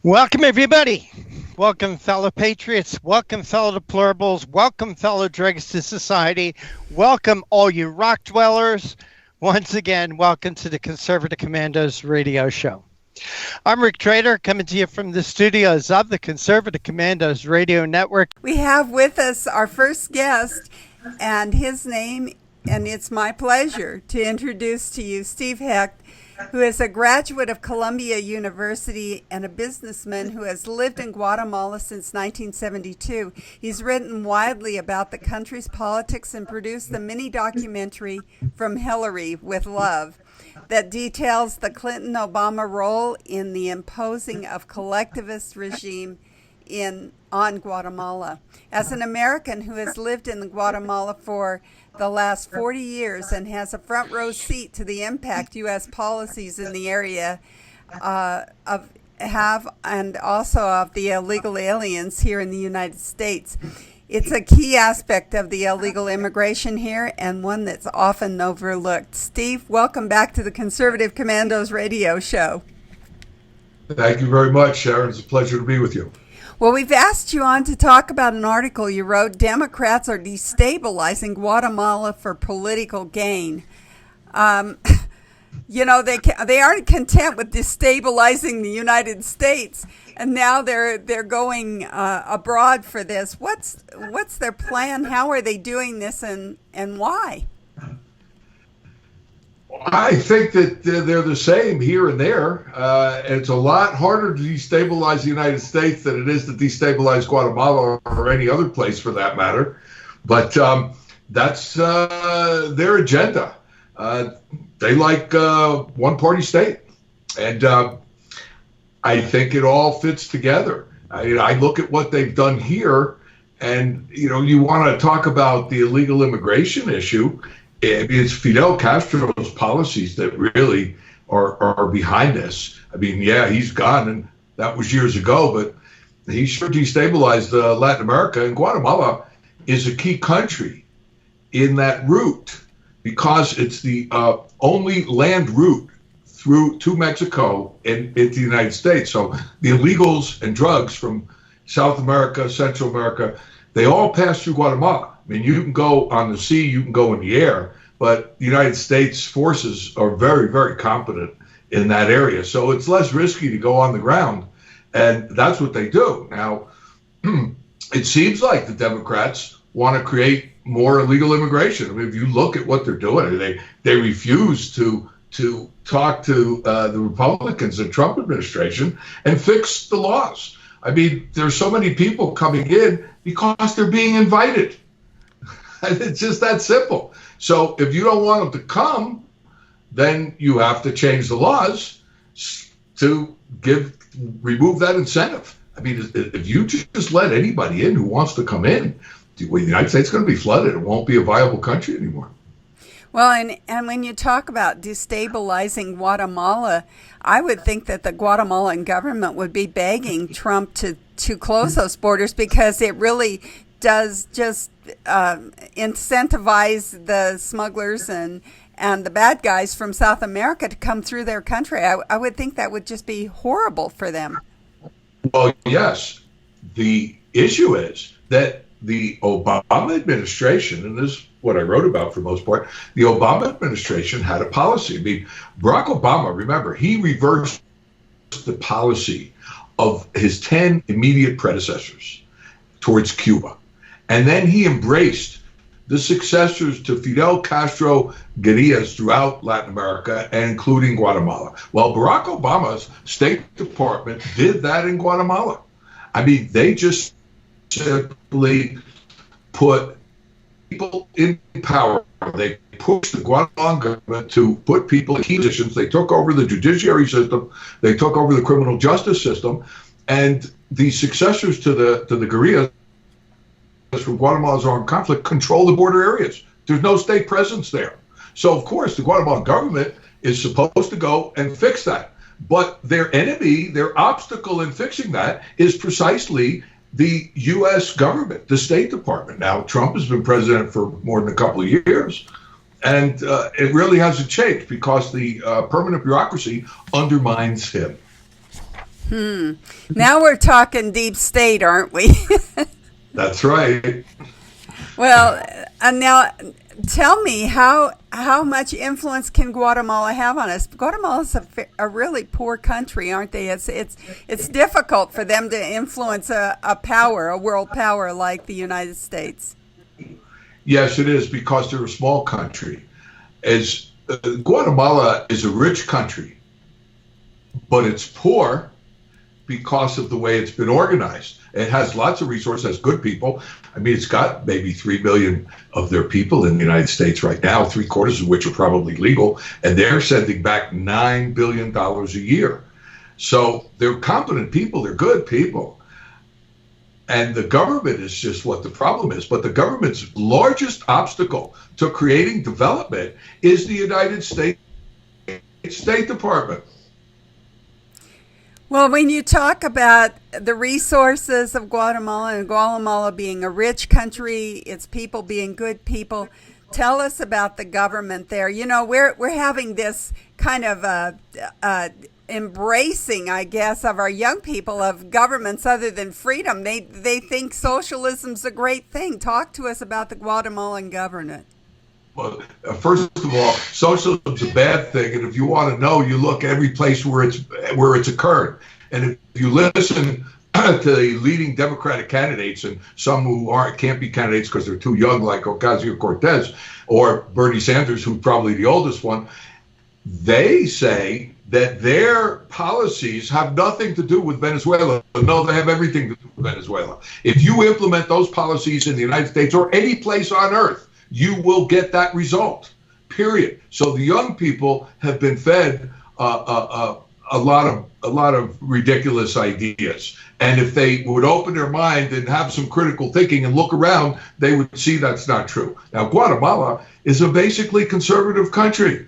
Welcome, everybody. Welcome, fellow patriots. Welcome, fellow deplorables. Welcome, fellow dregs to society. Welcome, all you rock dwellers. Once again, welcome to the Conservative Commandos radio show. I'm Rick Trader, coming to you from the studios of the Conservative Commandos radio network. We have with us our first guest, and his name, and it's my pleasure to introduce to you Steve Hecht, who is a graduate of Columbia University and a businessman who has lived in Guatemala since 1972. He's written widely about the country's politics and produced the mini documentary From Hillary with Love that details the Clinton-Obama role in the imposing of collectivist regime on Guatemala. As an American who has lived in Guatemala for the last 40 years and has a front row seat to the impact U.S. policies in the area and also of the illegal aliens here in the United States. It's a key aspect of the illegal immigration here and one that's often overlooked. Steve, welcome back to the Conservative Commandos radio show. Thank you very much, Sharon. It's a pleasure to be with you. Well, we've asked you on to talk about an article you wrote, Democrats are destabilizing Guatemala for political gain. They aren't content with destabilizing the United States, and now they're going abroad for this. What's their plan? How are they doing this, and why? I think that they're the same here and there. It's a lot harder to destabilize the United States than it is to destabilize Guatemala or any other place for that matter. But that's their agenda. They like one-party state. And I think it all fits together. I look at what they've done here, and, you want to talk about the illegal immigration issue. It's Fidel Castro's policies that really are behind this. He's gone, and that was years ago, but he sure destabilized Latin America, and Guatemala is a key country in that route because it's the only land route through to Mexico and into the United States. So the illegals and drugs from South America, Central America, they all pass through Guatemala. You can go on the sea, you can go in the air, but the United States forces are very, very competent in that area. So it's less risky to go on the ground, and that's what they do. Now, it seems like the Democrats want to create more illegal immigration. If you look at what they're doing, they refuse to talk to the Republicans and Trump administration and fix the laws. There's so many people coming in because they're being invited. It's just that simple. So if you don't want them to come, then you have to change the laws to remove that incentive. If you just let anybody in who wants to come in, the United States is going to be flooded. It won't be a viable country anymore. Well, and when you talk about destabilizing Guatemala, I would think that the Guatemalan government would be begging Trump to close those borders because it really does just incentivize the smugglers and the bad guys from South America to come through their country. I would think that would just be horrible for them. Well, yes. The issue is that the Obama administration, and this is what I wrote about for the most part, the Obama administration had a policy. Barack Obama, remember, he reversed the policy of his 10 immediate predecessors towards Cuba. And then he embraced the successors to Fidel Castro guerrillas throughout Latin America, and including Guatemala. Well, Barack Obama's State Department did that in Guatemala. They just simply put people in power. They pushed the Guatemalan government to put people in key positions. They took over the judiciary system. They took over the criminal justice system. And the successors to the guerrillas from Guatemala's armed conflict control the border areas. There's no state presence there. So, of course, the Guatemalan government is supposed to go and fix that. But their enemy, their obstacle in fixing that is precisely the U.S. government, the State Department. Now, Trump has been president for more than a couple of years, and it really hasn't changed because the permanent bureaucracy undermines him. Now we're talking deep state, aren't we? That's right. Well, now tell me how much influence can Guatemala have on us? Guatemala's a really poor country, aren't they? It's difficult for them to influence a world power like the United States. Yes, it is, because they're a small country. As Guatemala is a rich country, but it's poor because of the way it's been organized. It has lots of resources, has good people. I mean, it's got maybe 3 million of their people in the United States right now, 3/4 of which are probably legal, and they're sending back $9 billion a year. So they're competent people, they're good people. And the government is just what the problem is. But the government's largest obstacle to creating development is the United States State Department. Well, when you talk about the resources of Guatemala and Guatemala being a rich country, its people being good people, tell us about the government there. You know, we're having this kind of embracing, I guess, of our young people of governments other than freedom. They think socialism's a great thing. Talk to us about the Guatemalan government. Well, first of all, socialism's a bad thing, and if you want to know, you look every place where it's occurred. And if you listen to the leading Democratic candidates, and some who can't be candidates because they're too young, like Ocasio-Cortez or Bernie Sanders, who's probably the oldest one, they say that their policies have nothing to do with Venezuela. No, they have everything to do with Venezuela. If you implement those policies in the United States or any place on earth, you will get that result, period. So the young people have been fed a lot of ridiculous ideas. And if they would open their mind and have some critical thinking and look around, they would see that's not true. Now, Guatemala is a basically conservative country.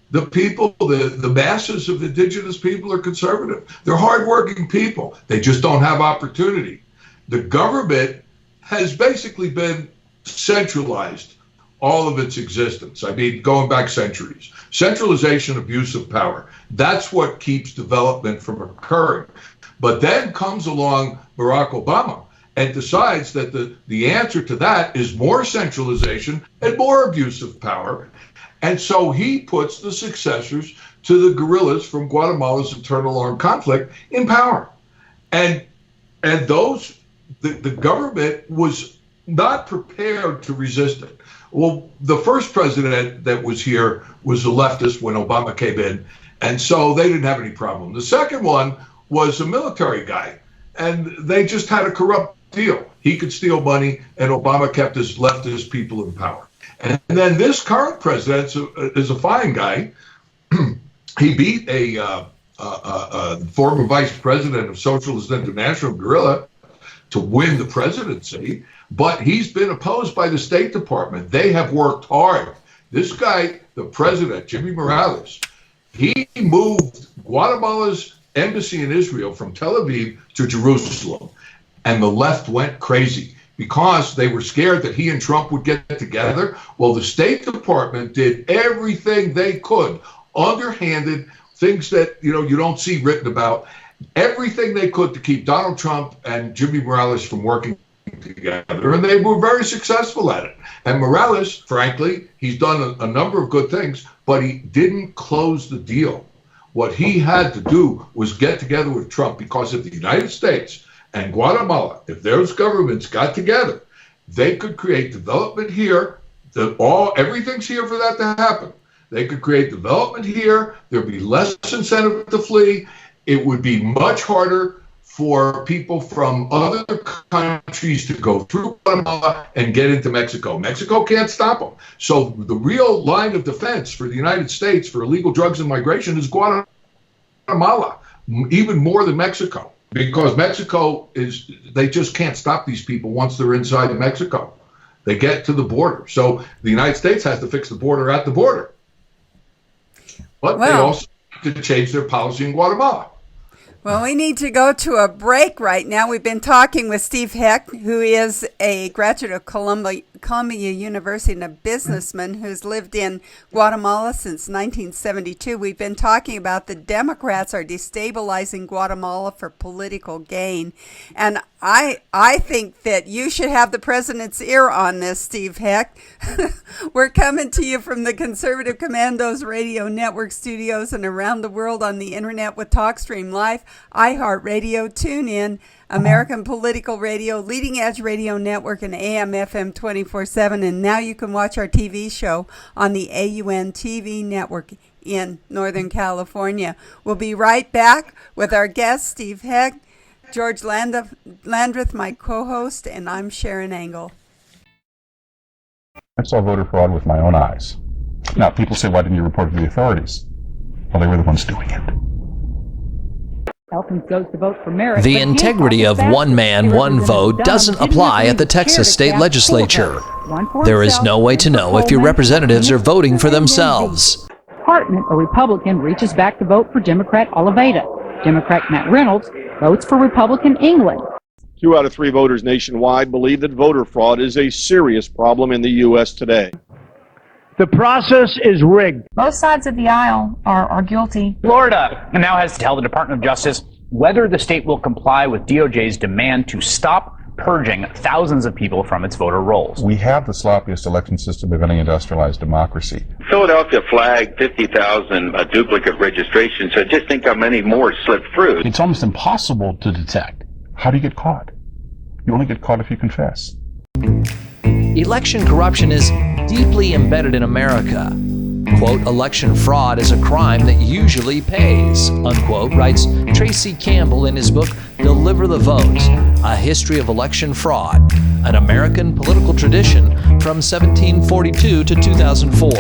The people, the masses of indigenous people are conservative. They're hardworking people. They just don't have opportunity. The government has basically been centralized all of its existence. I mean, going back centuries. Centralization, abuse of power. That's what keeps development from occurring. But then comes along Barack Obama and decides that the answer to that is more centralization and more abuse of power. And so he puts the successors to the guerrillas from Guatemala's internal armed conflict in power. And those, the government was not prepared to resist it. Well, the first president that was here was a leftist when Obama came in, and so they didn't have any problem. The second one was a military guy, and they just had a corrupt deal. He could steal money, and Obama kept his leftist people in power. And then this current president is a fine guy. He beat a former vice president of Socialist International, Guerrilla, to win the presidency, but he's been opposed by the State Department. They have worked hard. This guy, the president, Jimmy Morales, he moved Guatemala's embassy in Israel from Tel Aviv to Jerusalem, and the left went crazy because they were scared that he and Trump would get together. Well, the State Department did everything they could, underhanded, things that you don't see written about, everything they could to keep Donald Trump and Jimmy Morales from working together, and they were very successful at it. And Morales, frankly, he's done a number of good things, but he didn't close the deal. What he had to do was get together with Trump, because if the United States and Guatemala, if those governments got together, they could create development here. Everything's here for that to happen. They could create development here. There'd be less incentive to flee. It would be much harder for people from other countries to go through Guatemala and get into Mexico. Mexico can't stop them. So the real line of defense for the United States for illegal drugs and migration is Guatemala, even more than Mexico, because Mexico they just can't stop these people once they're inside of Mexico. They get to the border. So the United States has to fix the border at the border. But they also have to change their policy in Guatemala. Well, we need to go to a break right now. We've been talking with Steve Hecht, who is a graduate of Columbia University and a businessman who's lived in Guatemala since 1972. We've been talking about the Democrats are destabilizing Guatemala for political gain. And I think that you should have the president's ear on this, Steve Hecht. We're coming to you from the Conservative Commandos Radio Network studios and around the world on the internet with TalkStream Live, iHeartRadio, TuneIn, American Political Radio, Leading Edge Radio Network, and AM/FM 24/7. And now you can watch our TV show on the AUN TV network in Northern California. We'll be right back with our guest, Steve Hecht, George Landrith, my co-host, and I'm Sharron Angle. I saw voter fraud with my own eyes. Now, people say, why didn't you report it to the authorities? Well, they were the ones doing it. The integrity of one man, one vote doesn't apply at the Texas state legislature. There is no way to know if your representatives are voting for themselves. Department, a Republican, reaches back to vote for Democrat Oliveira. Democrat Matt Reynolds votes for Republican England. 2 out of 3 voters nationwide believe that voter fraud is a serious problem in the U.S. today. The process is rigged. Both sides of the aisle are guilty. Florida now has to tell the Department of Justice whether the state will comply with DOJ's demand to stop purging thousands of people from its voter rolls. We have the sloppiest election system of any industrialized democracy. Philadelphia flagged 50,000 duplicate registrations, so just think how many more slipped through. It's almost impossible to detect. How do you get caught? You only get caught if you confess. Election corruption is deeply embedded in America. Quote, election fraud is a crime that usually pays, unquote, writes Tracy Campbell in his book, Deliver the Vote, A History of Election Fraud, an American political tradition from 1742 to 2004.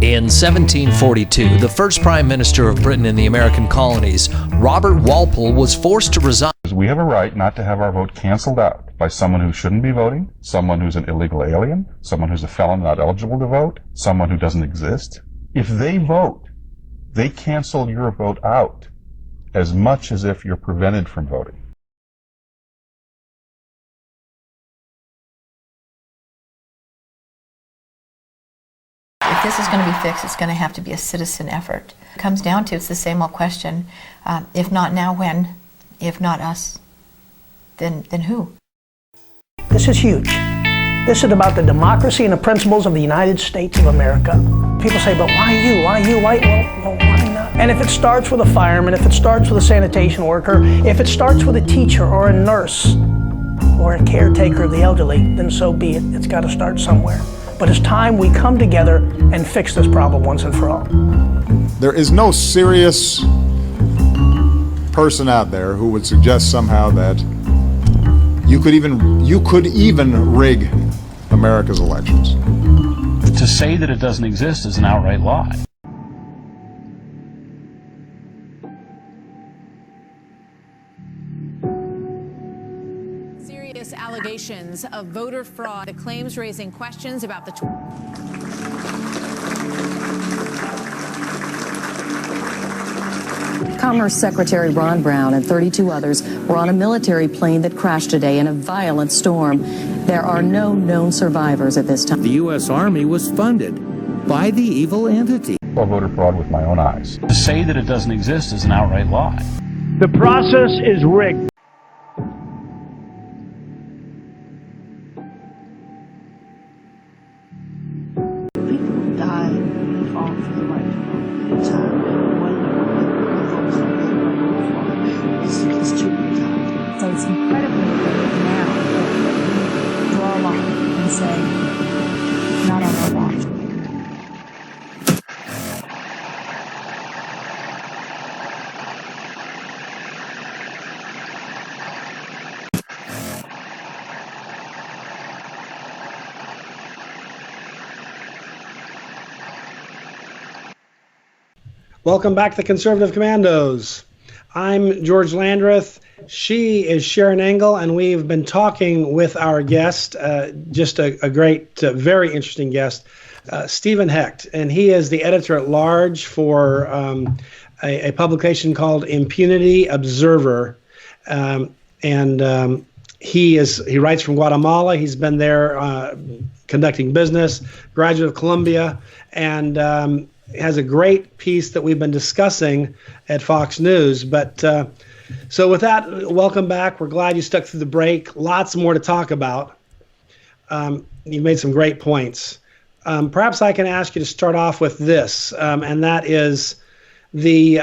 In 1742, the first Prime Minister of Britain in the American colonies, Robert Walpole, was forced to resign. We have a right not to have our vote canceled out by someone who shouldn't be voting, someone who's an illegal alien, someone who's a felon not eligible to vote, someone who doesn't exist. If they vote, they cancel your vote out as much as if you're prevented from voting. If this is going to be fixed, it's going to have to be a citizen effort. It comes down to, it's the same old question, if not now, when? If not us, then who? This is huge. This is about the democracy and the principles of the United States of America. People say, but why you? Why you? Why not? And if it starts with a fireman, if it starts with a sanitation worker, if it starts with a teacher or a nurse or a caretaker of the elderly, then so be it. It's got to start somewhere. But it's time we come together and fix this problem once and for all. There is no serious person out there who would suggest somehow that you could even rig America's elections. To say that it doesn't exist is an outright lie. Serious allegations of voter fraud, the claims raising questions about the Commerce Secretary Ron Brown and 32 others were on a military plane that crashed today in a violent storm. There are no known survivors at this time. The U.S. Army was funded by the evil entity. I saw voter fraud with my own eyes. To say that it doesn't exist is an outright lie. The process is rigged. People die and fall for the right time. It's too brutal. So it's incredibly important now that we draw a line and say, not on our watch. Welcome back to the Conservative Commandos. I'm George Landrith. She is Sharron Angle, and we've been talking with our guest, just a great, very interesting guest, Stephen Hecht, and he is the editor-at-large for a publication called Impunity Observer, he writes from Guatemala. He's been there conducting business, graduate of Columbia, and has a great piece that we've been discussing at Fox News. But so with that, welcome back. We're glad you stuck through the break. Lots more to talk about. You've made some great points. Perhaps I can ask you to start off with this, and that is the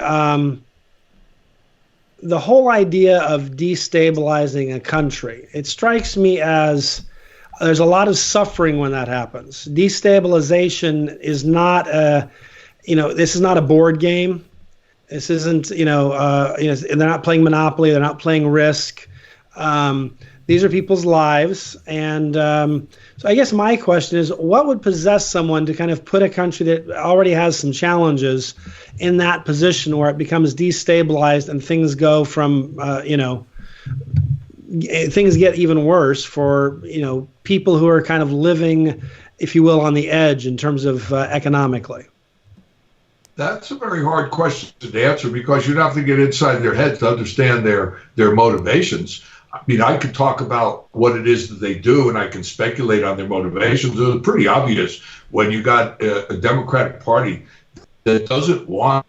whole idea of destabilizing a country. It strikes me as there's a lot of suffering when that happens. Destabilization is not this is not a board game. This isn't, they're not playing Monopoly. They're not playing Risk. These are people's lives. And so I guess my question is, what would possess someone to kind of put a country that already has some challenges in that position where it becomes destabilized and things go from, things get even worse for, people who are kind of living, if you will, on the edge in terms of economically? That's a very hard question to answer because you'd have to get inside their head to understand their motivations. I mean, I could talk about what it is that they do, and I can speculate on their motivations. It's pretty obvious when you got a Democratic Party that doesn't want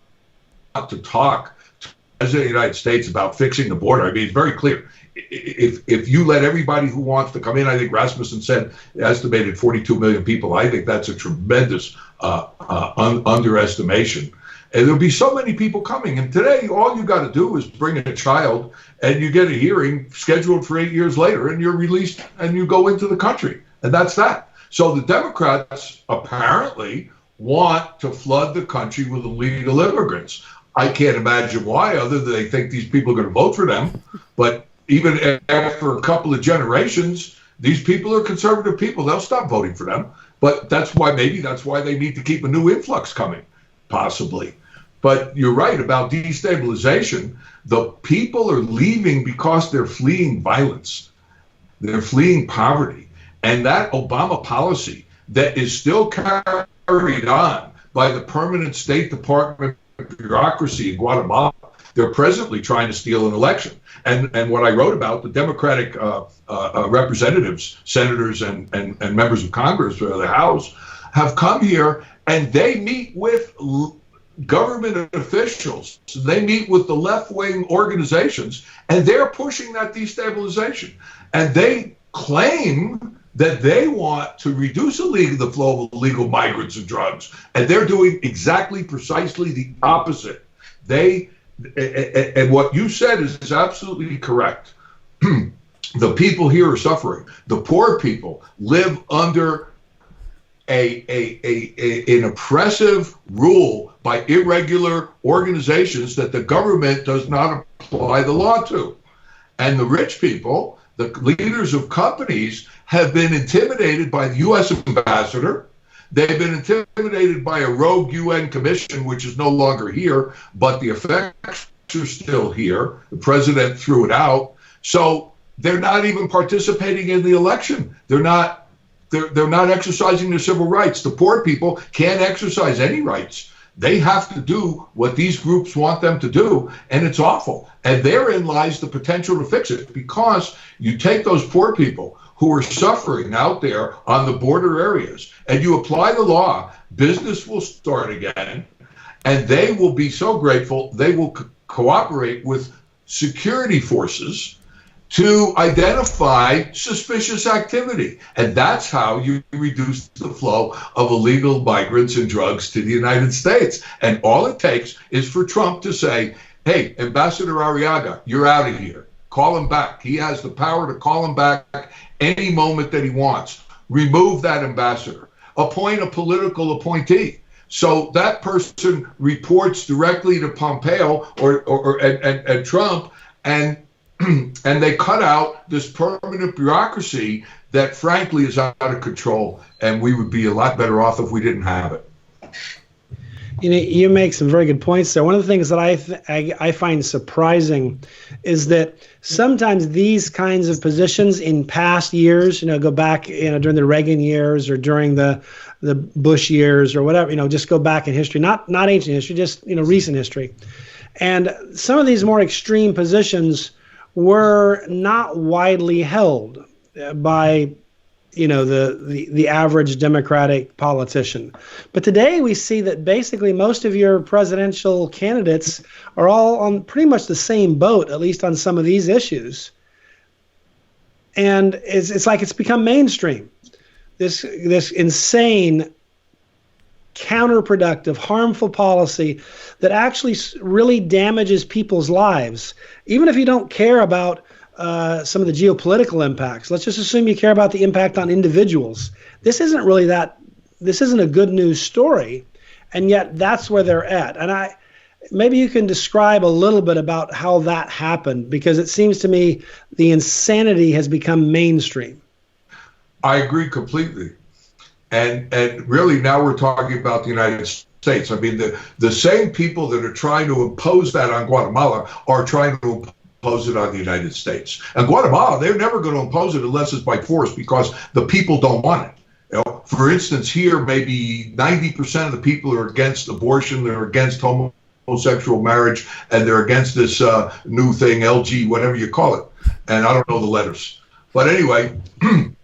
to talk to the President of the United States about fixing the border. I mean, it's very clear. If you let everybody who wants to come in, I think Rasmussen said estimated 42 million people. I think that's a tremendous underestimation. And there'll be so many people coming. And today, all you got to do is bring in a child and you get a hearing scheduled for 8 years later and you're released and you go into the country. And that's that. So the Democrats apparently want to flood the country with illegal immigrants. I can't imagine why, other than they think these people are going to vote for them. But even after a couple of generations, these people are conservative people. They'll stop voting for them. But that's why they need to keep a new influx coming, possibly. But you're right about destabilization. The people are leaving because they're fleeing violence. They're fleeing poverty. And that Obama policy that is still carried on by the permanent State Department bureaucracy in Guatemala, they're presently trying to steal an election. And what I wrote about, the Democratic representatives, senators, and members of Congress, or the House, have come here and they meet with government officials. So they meet with the left-wing organizations, and they're pushing that destabilization. And they claim that they want to reduce the flow of illegal migrants and drugs. And they're doing precisely the opposite. And what you said is absolutely correct. The people here are suffering. The poor people live under an oppressive rule by irregular organizations that the government does not apply the law to. And the rich people, the leaders of companies, have been intimidated by the U.S. ambassador. They've been intimidated by a rogue UN commission, which is no longer here, but the effects are still here. The president threw it out. So they're not even participating in the election. They're not exercising their civil rights. The poor people can't exercise any rights. They have to do what these groups want them to do, and it's awful. And therein lies the potential to fix it, because you take those poor people who are suffering out there on the border areas, and you apply the law, business will start again, and they will be so grateful, they will cooperate with security forces to identify suspicious activity. And that's how you reduce the flow of illegal migrants and drugs to the United States. And all it takes is for Trump to say, hey, Ambassador Arriaga, you're out of here. Call him back. He has the power to call him back any moment that he wants. Remove that ambassador. Appoint a political appointee. So that person reports directly to Pompeo and Trump, and they cut out this permanent bureaucracy that, frankly, is out of control, and we would be a lot better off if we didn't have it. You make some very good points there. One of the things that I find surprising is that sometimes these kinds of positions in past years, go back, during the Reagan years or during the the Bush years or whatever, just go back in history, not ancient history, just, recent history. And some of these more extreme positions were not widely held by, the average Democratic politician. But today we see that basically most of your presidential candidates are all on pretty much the same boat, at least on some of these issues. And it's like it's become mainstream. This insane, counterproductive, harmful policy that actually really damages people's lives. Even if you don't care about some of the geopolitical impacts, let's just assume you care about the impact on individuals. This isn't a good news story, and yet that's where they're at. And maybe you can describe a little bit about how that happened, because it seems to me the insanity has become mainstream. I agree completely. And really now we're talking about the United States. I mean, the same people that are trying to impose that on Guatemala are trying to impose it on the United States. And Guatemala, they're never going to impose it unless it's by force, because the people don't want it. For instance, here, maybe 90% of the people are against abortion, they're against homosexual marriage, and they're against this new thing, LG, whatever you call it. And I don't know the letters. But anyway, in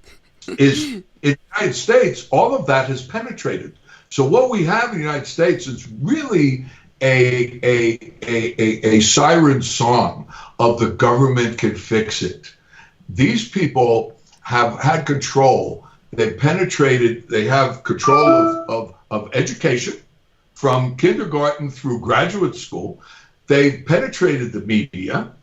the United States, all of that has penetrated. So what we have in the United States is really a siren song of the government can fix it. These people have had control. They've penetrated. They have control of education from kindergarten through graduate school. They've penetrated the media,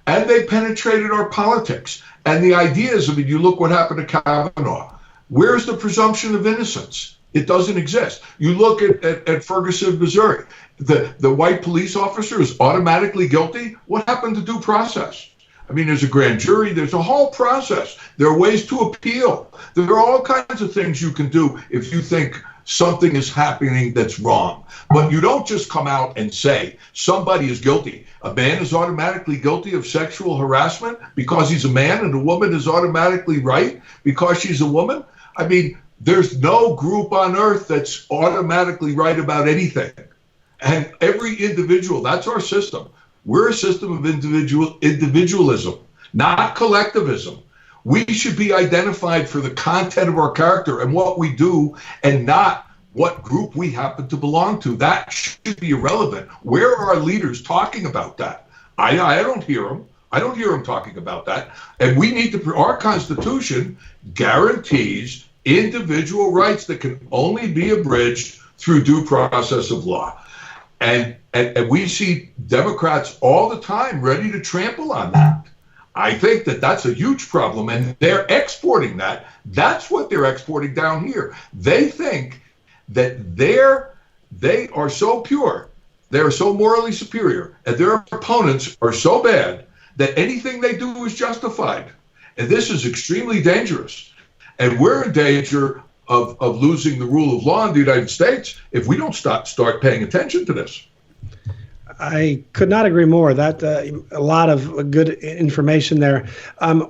and they penetrated our politics. And the idea is, you look what happened to Kavanaugh. Where's the presumption of innocence? It doesn't exist. You look at Ferguson, Missouri. The white police officer is automatically guilty. What happened to due process? There's a grand jury. There's a whole process. There are ways to appeal. There are all kinds of things you can do if you think something is happening that's wrong. But you don't just come out and say somebody is guilty. A man is automatically guilty of sexual harassment because he's a man, and a woman is automatically right because she's a woman. There's no group on earth that's automatically right about anything. And every individual, that's our system. We're a system of individualism, not collectivism. We should be identified for the content of our character and what we do, and not what group we happen to belong to. That should be irrelevant. Where are our leaders talking about that? I don't hear them. I don't hear them talking about that. And we need to, our Constitution guarantees individual rights that can only be abridged through due process of law. And we see Democrats all the time ready to trample on that. I think that that's a huge problem, and they're exporting that. That's what they're exporting down here. They think that they are so pure, they're so morally superior, and their opponents are so bad that anything they do is justified. And this is extremely dangerous. And we're in danger of losing the rule of law in the United States if we don't start paying attention to this. I could not agree more. That a lot of good information there.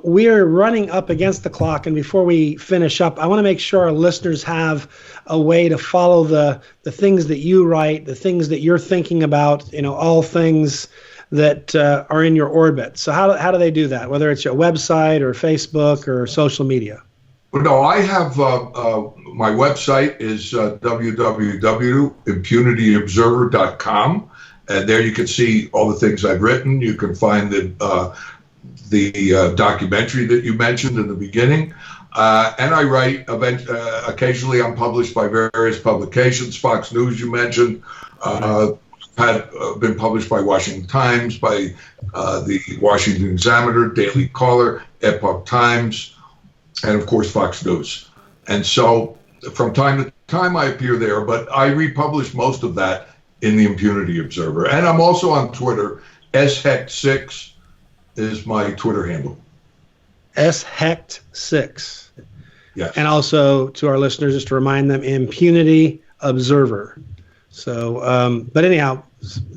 We're running up against the clock, and before we finish up, I want to make sure our listeners have a way to follow the things that you write, the things that you're thinking about, all things that are in your orbit. So how do they do that, whether it's your website or Facebook or social media? No, I have my website is www.impunityobserver.com, and there you can see all the things I've written. You can find the documentary that you mentioned in the beginning, and I write. Occasionally, I'm published by various publications. Fox News, you mentioned, had been published by Washington Times, by the Washington Examiner, Daily Caller, Epoch Times, and of course Fox News. And so from time to time I appear there, but I republish most of that in the Impunity Observer. And I'm also on Twitter. SHECT6 is my Twitter handle. SHECT6. Yes. And also to our listeners, just to remind them, Impunity Observer. So, but anyhow,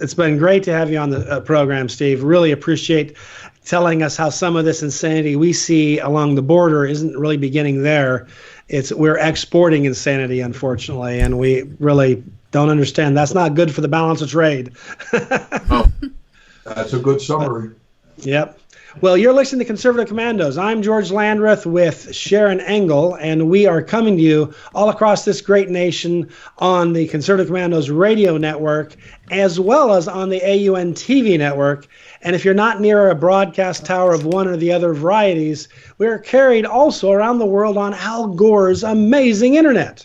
it's been great to have you on the program, Steve. Really appreciate telling us how some of this insanity we see along the border isn't really beginning there, we're exporting insanity, unfortunately, and we really don't understand. That's not good for the balance of trade. Oh, that's a good summary. Yep. Well, you're listening to Conservative Commandos. I'm George Landrith with Sharron Angle, and we are coming to you all across this great nation on the Conservative Commandos radio network, as well as on the AUN TV network. And if you're not near a broadcast tower of one or the other varieties, we are carried also around the world on Al Gore's amazing internet.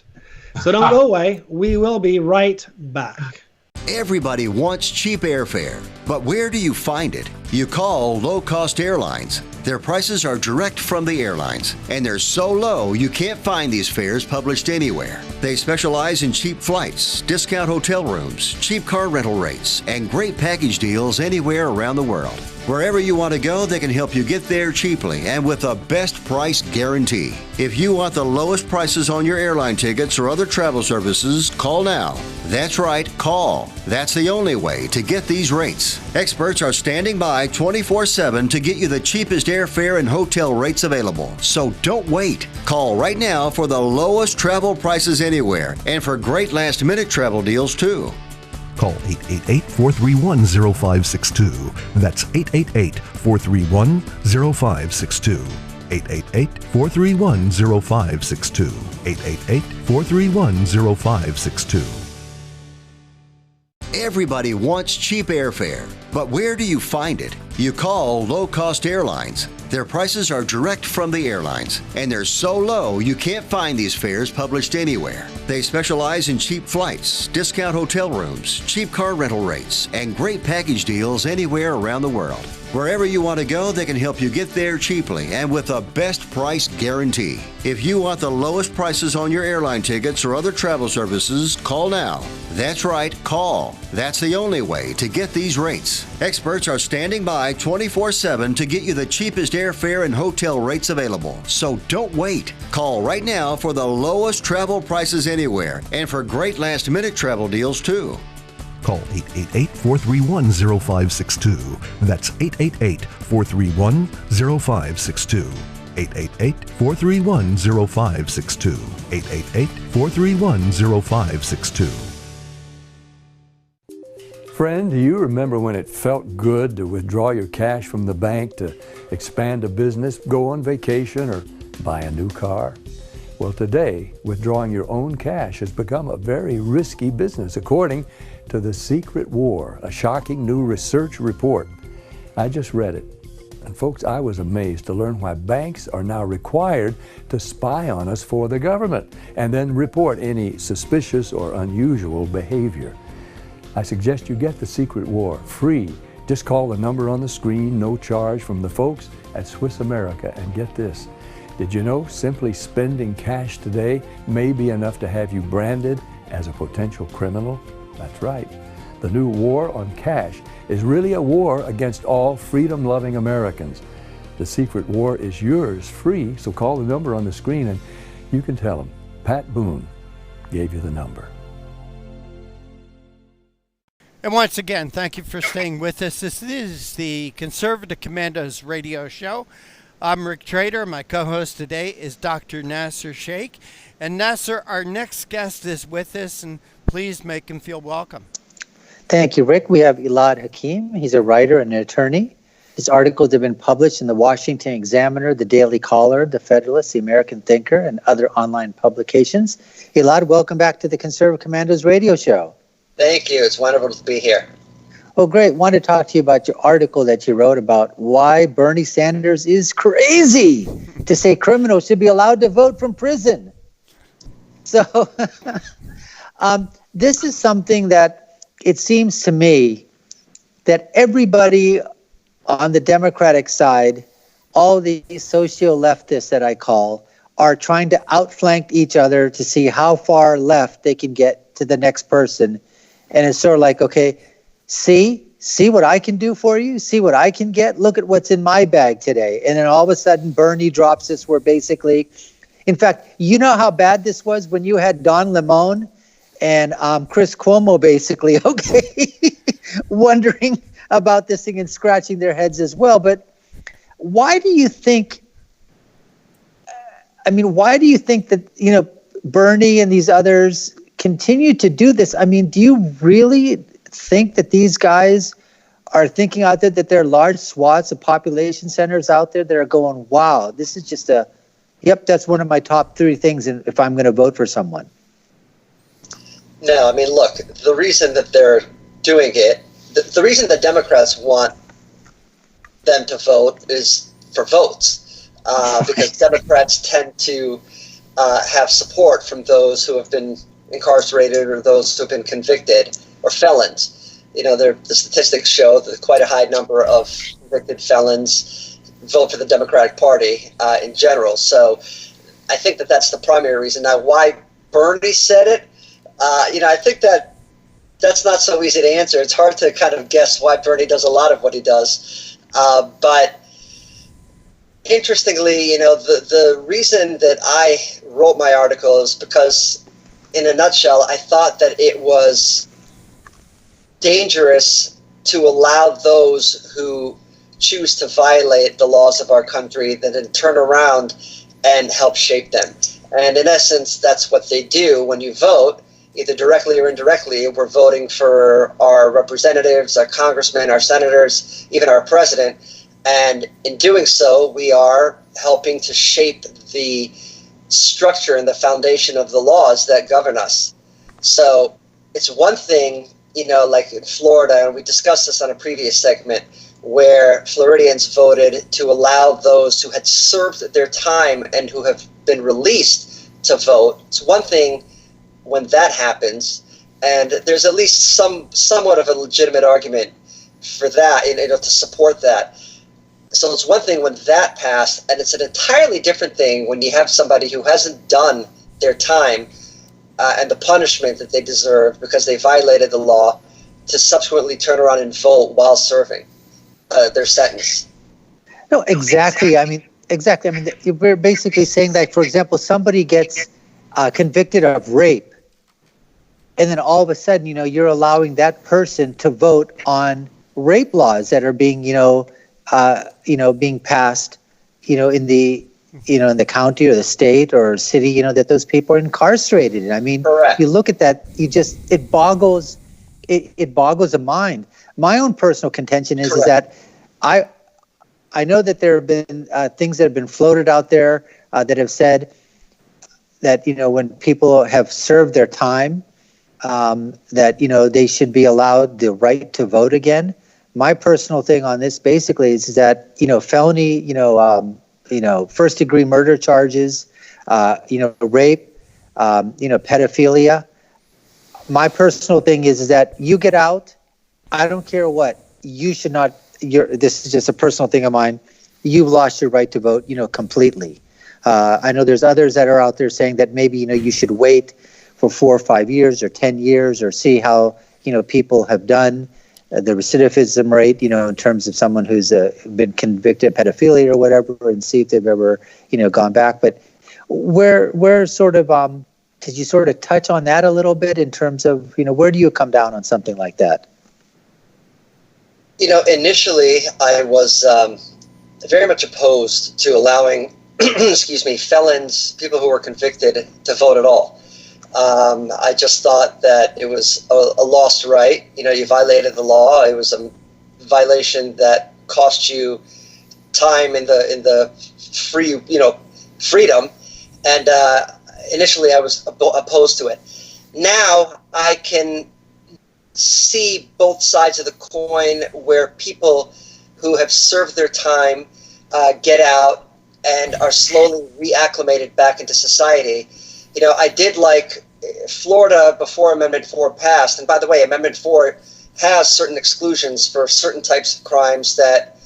So don't go away. We will be right back. Everybody wants cheap airfare, but where do you find it? You call low-cost airlines. Their prices are direct from the airlines, and they're so low you can't find these fares published anywhere. They specialize in cheap flights, discount hotel rooms, cheap car rental rates, and great package deals anywhere around the world. Wherever you want to go, they can help you get there cheaply and with a best price guarantee. If you want the lowest prices on your airline tickets or other travel services, call now. That's right, call. That's the only way to get these rates. Experts are standing by 24/7 to get you the cheapest airfare and hotel rates available. So don't wait. Call right now for the lowest travel prices anywhere and for great last-minute travel deals too. Call 888-431-0562. That's 888-431-0562. 888-431-0562. 888-431-0562. Everybody wants cheap airfare, but where do you find it? You call low-cost airlines. Their prices are direct from the airlines, and they're so low you can't find these fares published anywhere. They specialize in cheap flights, discount hotel rooms, cheap car rental rates, and great package deals anywhere around the world. Wherever you want to go, they can help you get there cheaply and with a best price guarantee. If you want the lowest prices on your airline tickets or other travel services, call now. That's right, call. That's the only way to get these rates. Experts are standing by 24/7 to get you the cheapest airfare and hotel rates available. So don't wait. Call right now for the lowest travel prices anywhere and for great last-minute travel deals too. Call 888-431-0562. That's 888-431-0562. 888-431-0562. 888-431-0562. Friend, do you remember when it felt good to withdraw your cash from the bank to expand a business, go on vacation, or buy a new car? Well, today, withdrawing your own cash has become a very risky business, according to The Secret War, a shocking new research report. I just read it. And folks, I was amazed to learn why banks are now required to spy on us for the government and then report any suspicious or unusual behavior. I suggest you get The Secret War free. Just call the number on the screen, no charge, from the folks at Swiss America, and get this. Did you know simply spending cash today may be enough to have you branded as a potential criminal? That's right. The new war on cash is really a war against all freedom-loving Americans. The Secret War is yours free, so call the number on the screen and you can tell them Pat Boone gave you the number. And once again, thank you for staying with us. This is the Conservative Commandos radio show. I'm Rick Trader. My co-host today is Dr. Nasir Shaikh. And Nasir, our next guest is with us, and please make him feel welcome. Thank you, Rick. We have Elad Hakim. He's a writer and an attorney. His articles have been published in the Washington Examiner, the Daily Caller, the Federalist, the American Thinker, and other online publications. Elad, welcome back to the Conservative Commandos radio show. Thank you. It's wonderful to be here. Oh, great. Want to talk to you about your article that you wrote about why Bernie Sanders is crazy to say criminals should be allowed to vote from prison. So this is something that it seems to me that everybody on the Democratic side, all these socio-leftists that I call, are trying to outflank each other to see how far left they can get to the next person. And it's sort of like, okay, see what I can do for you? See what I can get? Look at what's in my bag today. And then all of a sudden, Bernie drops this where basically, in fact, you know how bad this was when you had Don Lemon and Chris Cuomo basically, okay, wondering about this thing and scratching their heads as well. But why do you think, I mean, why do you think that, Bernie and these others continue to do this? I mean, do you really think that these guys are thinking out there that there are large swaths of population centers out there that are going, wow, this is just that's one of my top 3 things if I'm going to vote for someone? No, I mean, look, the reason that they're doing it, the reason the Democrats want them to vote is for votes, because Democrats tend to have support from those who have been incarcerated or those who have been convicted or felons. The statistics show that quite a high number of convicted felons vote for the Democratic Party in general. So I think that that's the primary reason. Now, why Bernie said it, I think that's not so easy to answer. It's hard to kind of guess why Bernie does a lot of what he does. But interestingly, the reason that I wrote my article is because, in a nutshell, I thought that it was dangerous to allow those who choose to violate the laws of our country that then turn around and help shape them. And in essence, that's what they do when you vote, either directly or indirectly. We're voting for our representatives, our congressmen, our senators, even our president. And in doing so, we are helping to shape the structure and the foundation of the laws that govern us. So it's one thing, like in Florida, and we discussed this on a previous segment, where Floridians voted to allow those who had served their time and who have been released to vote. It's one thing when that happens, and there's at least somewhat of a legitimate argument for that, to support that. So it's one thing when that passed, and it's an entirely different thing when you have somebody who hasn't done their time and the punishment that they deserve because they violated the law to subsequently turn around and vote while serving their sentence. No, exactly. I mean, we're basically saying that, for example, somebody gets convicted of rape, and then all of a sudden, you're allowing that person to vote on rape laws that are being, being passed, in the, in the county or the state or city, that those people are incarcerated. I mean, correct. You look at that, it boggles the mind. My own personal contention is that I know that there have been things that have been floated out there that have said that, when people have served their time, that, they should be allowed the right to vote again. My personal thing on this basically is that, felony, first degree murder charges, rape, pedophilia. My personal thing is that you get out, I don't care what, you should not, this is just a personal thing of mine, you've lost your right to vote, completely. I know there's others that are out there saying that maybe, you should wait for 4 or 5 years or 10 years or see how, people have done the recidivism rate, in terms of someone who's been convicted of pedophilia or whatever, and see if they've ever, gone back. But where sort of, could you sort of touch on that a little bit in terms of, where do you come down on something like that? Initially I was very much opposed to allowing, felons, people who were convicted, to vote at all. I just thought that it was a lost right. You violated the law. It was a violation that cost you time in the freedom. And initially I was opposed to it. Now I can see both sides of the coin, where people who have served their time get out and are slowly reacclimated back into society. I did like Florida before Amendment 4 passed. And by the way, Amendment 4 has certain exclusions for certain types of crimes that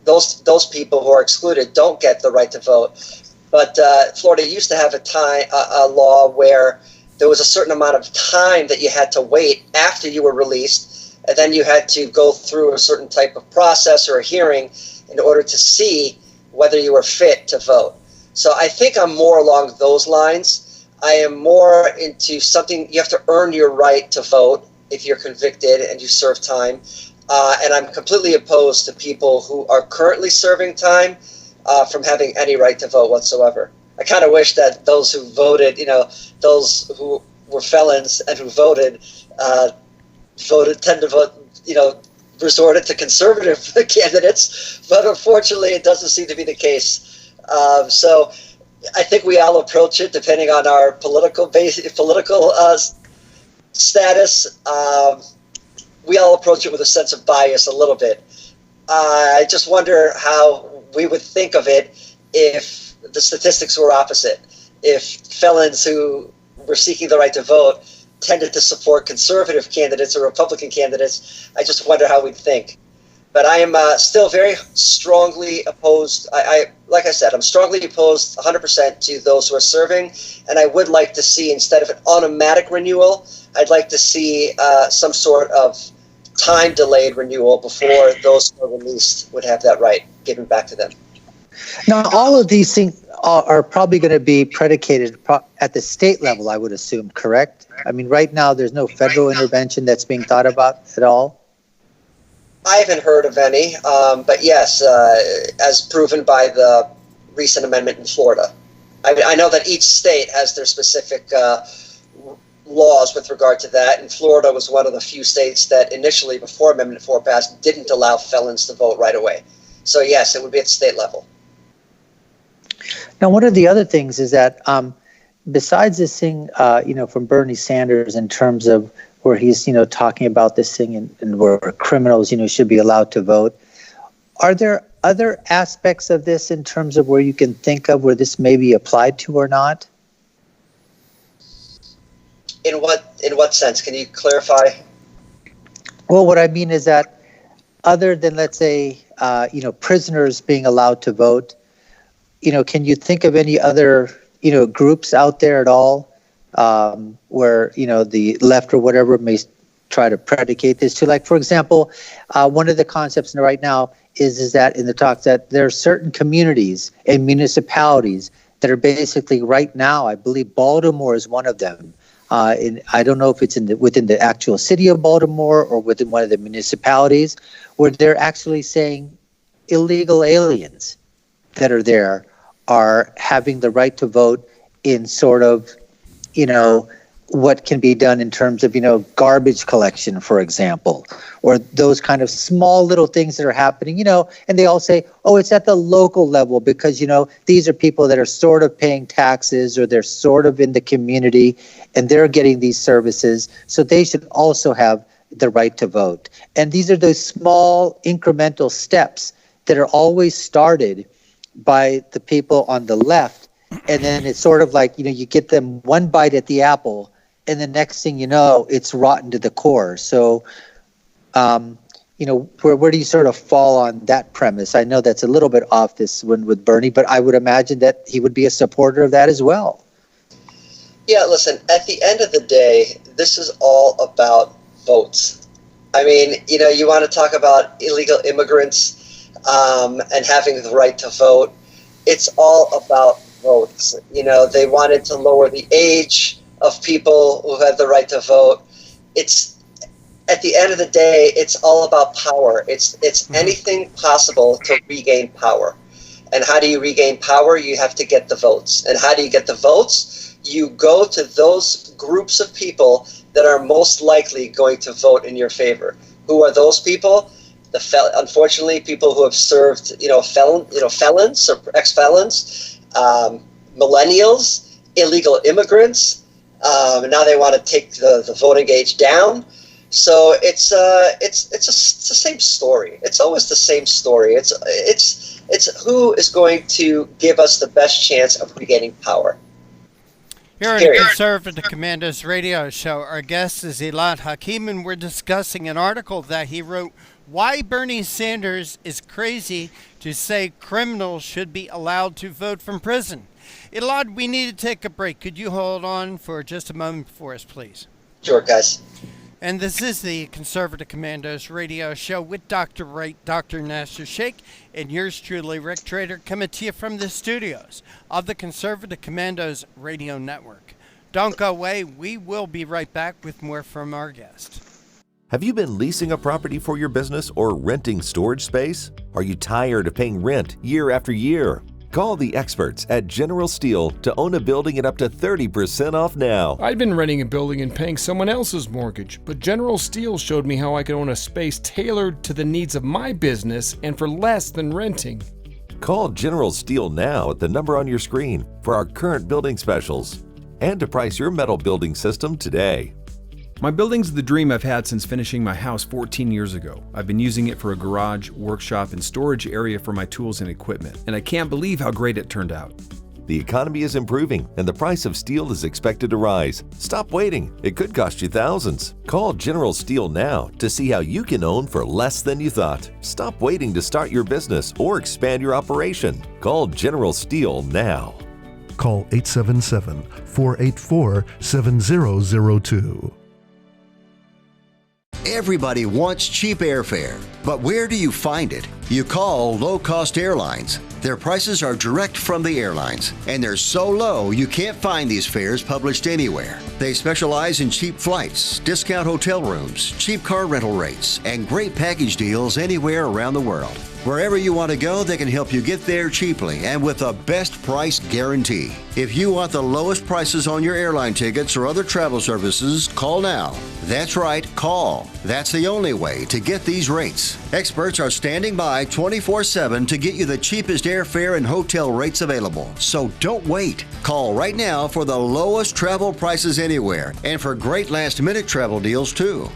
those people who are excluded don't get the right to vote. But Florida used to have a law where there was a certain amount of time that you had to wait after you were released, and then you had to go through a certain type of process or a hearing in order to see whether you were fit to vote. So I think I'm more along those lines. I am more into something, you have to earn your right to vote if you're convicted and you serve time. And I'm completely opposed to people who are currently serving time from having any right to vote whatsoever. I kind of wish that those who voted, those who were felons and who voted tend to vote, resorted to conservative candidates, but unfortunately it doesn't seem to be the case. So I think we all approach it depending on our political status. We all approach it with a sense of bias a little bit. I just wonder how we would think of it if the statistics were opposite. If felons who were seeking the right to vote tended to support conservative candidates or Republican candidates, I just wonder how we'd think. But I am still very strongly opposed. Like I said, I'm strongly opposed 100% to those who are serving, and I would like to see, instead of an automatic renewal, I'd like to see some sort of time-delayed renewal before those who are released would have that right given back to them. Now, all of these things are probably going to be predicated at the state level, I would assume, correct? I mean, right now, there's no federal intervention that's being thought about at all? I haven't heard of any, but yes, as proven by the recent amendment in Florida. I know that each state has their specific laws with regard to that, and Florida was one of the few states that initially, before Amendment 4 passed, didn't allow felons to vote right away. So yes, it would be at the state level. Now, one of the other things is that besides this thing, from Bernie Sanders in terms of where he's, talking about this thing and where criminals, should be allowed to vote, are there other aspects of this in terms of where you can think of where this may be applied to or not? In what sense? Can you clarify? Well, what I mean is that other than, let's say, prisoners being allowed to vote, can you think of any other, groups out there at all where, the left or whatever may try to predicate this to? Like, for example, one of the concepts right now is that in the talks that there are certain communities and municipalities that are basically right now, I believe Baltimore is one of them. I don't know if it's within the actual city of Baltimore or within one of the municipalities, where they're actually saying illegal aliens that are there are having the right to vote in sort of, what can be done in terms of, garbage collection, for example, or those kind of small little things that are happening, and they all say, oh, it's at the local level because, these are people that are sort of paying taxes or they're sort of in the community and they're getting these services. So they should also have the right to vote. And these are those small incremental steps that are always started by the people on the left. And then it's sort of like, you get them one bite at the apple and the next thing you know, it's rotten to the core. So, where do you sort of fall on that premise? I know that's a little bit off this one with Bernie, but I would imagine that he would be a supporter of that as well. Yeah, listen, at the end of the day, this is all about votes. I mean, you want to talk about illegal immigrants and having the right to vote. It's all about votes. They wanted to lower the age of people who have the right to vote. It's, at the end of the day, it's all about power. It's anything possible to regain power. And how do you regain power? You have to get the votes. And how do you get the votes? You go to those groups of people that are most likely going to vote in your favor. Who are those people? Unfortunately, people who have served, felons or ex-felons, millennials, illegal immigrants. And now they want to take the voting age down. So it's the same story. It's always the same story. It's who is going to give us the best chance of regaining power. Here on the Conservative Commandos radio show, our guest is Elad Hakim, and we're discussing an article that he wrote, Why Bernie Sanders is Crazy to Say Criminals Should Be Allowed to Vote from Prison. Elad, we need to take a break. Could you hold on for just a moment for us, please? Sure, guys. And this is the Conservative Commandos radio show with Dr. Wright, Dr. Nasir Shaikh, and yours truly, Rick Trader, coming to you from the studios of the Conservative Commandos radio network. Don't go away. We will be right back with more from our guest. Have you been leasing a property for your business or renting storage space? Are you tired of paying rent year after year? Call the experts at General Steel to own a building at up to 30% off now. I'd been renting a building and paying someone else's mortgage, but General Steel showed me how I could own a space tailored to the needs of my business and for less than renting. Call General Steel now at the number on your screen for our current building specials and to price your metal building system today. My building's the dream I've had since finishing my house 14 years ago. I've been using it for a garage, workshop, and storage area for my tools and equipment, and I can't believe how great it turned out. The economy is improving and the price of steel is expected to rise. Stop waiting. It could cost you thousands. Call General Steel now to see how you can own for less than you thought. Stop waiting to start your business or expand your operation. Call General Steel now. Call 877-484-7002. Everybody wants cheap airfare, but where do you find it? You call low-cost airlines. Their prices are direct from the airlines, and they're so low you can't find these fares published anywhere. They specialize in cheap flights, discount hotel rooms, cheap car rental rates, and great package deals anywhere around the world. Wherever you want to go, they can help you get there cheaply and with a best price guarantee. If you want the lowest prices on your airline tickets or other travel services, call now. That's right, call. That's the only way to get these rates. Experts are standing by 24/7 to get you the cheapest airfare and hotel rates available. So don't wait. Call right now for the lowest travel prices anywhere and for great last-minute travel deals too.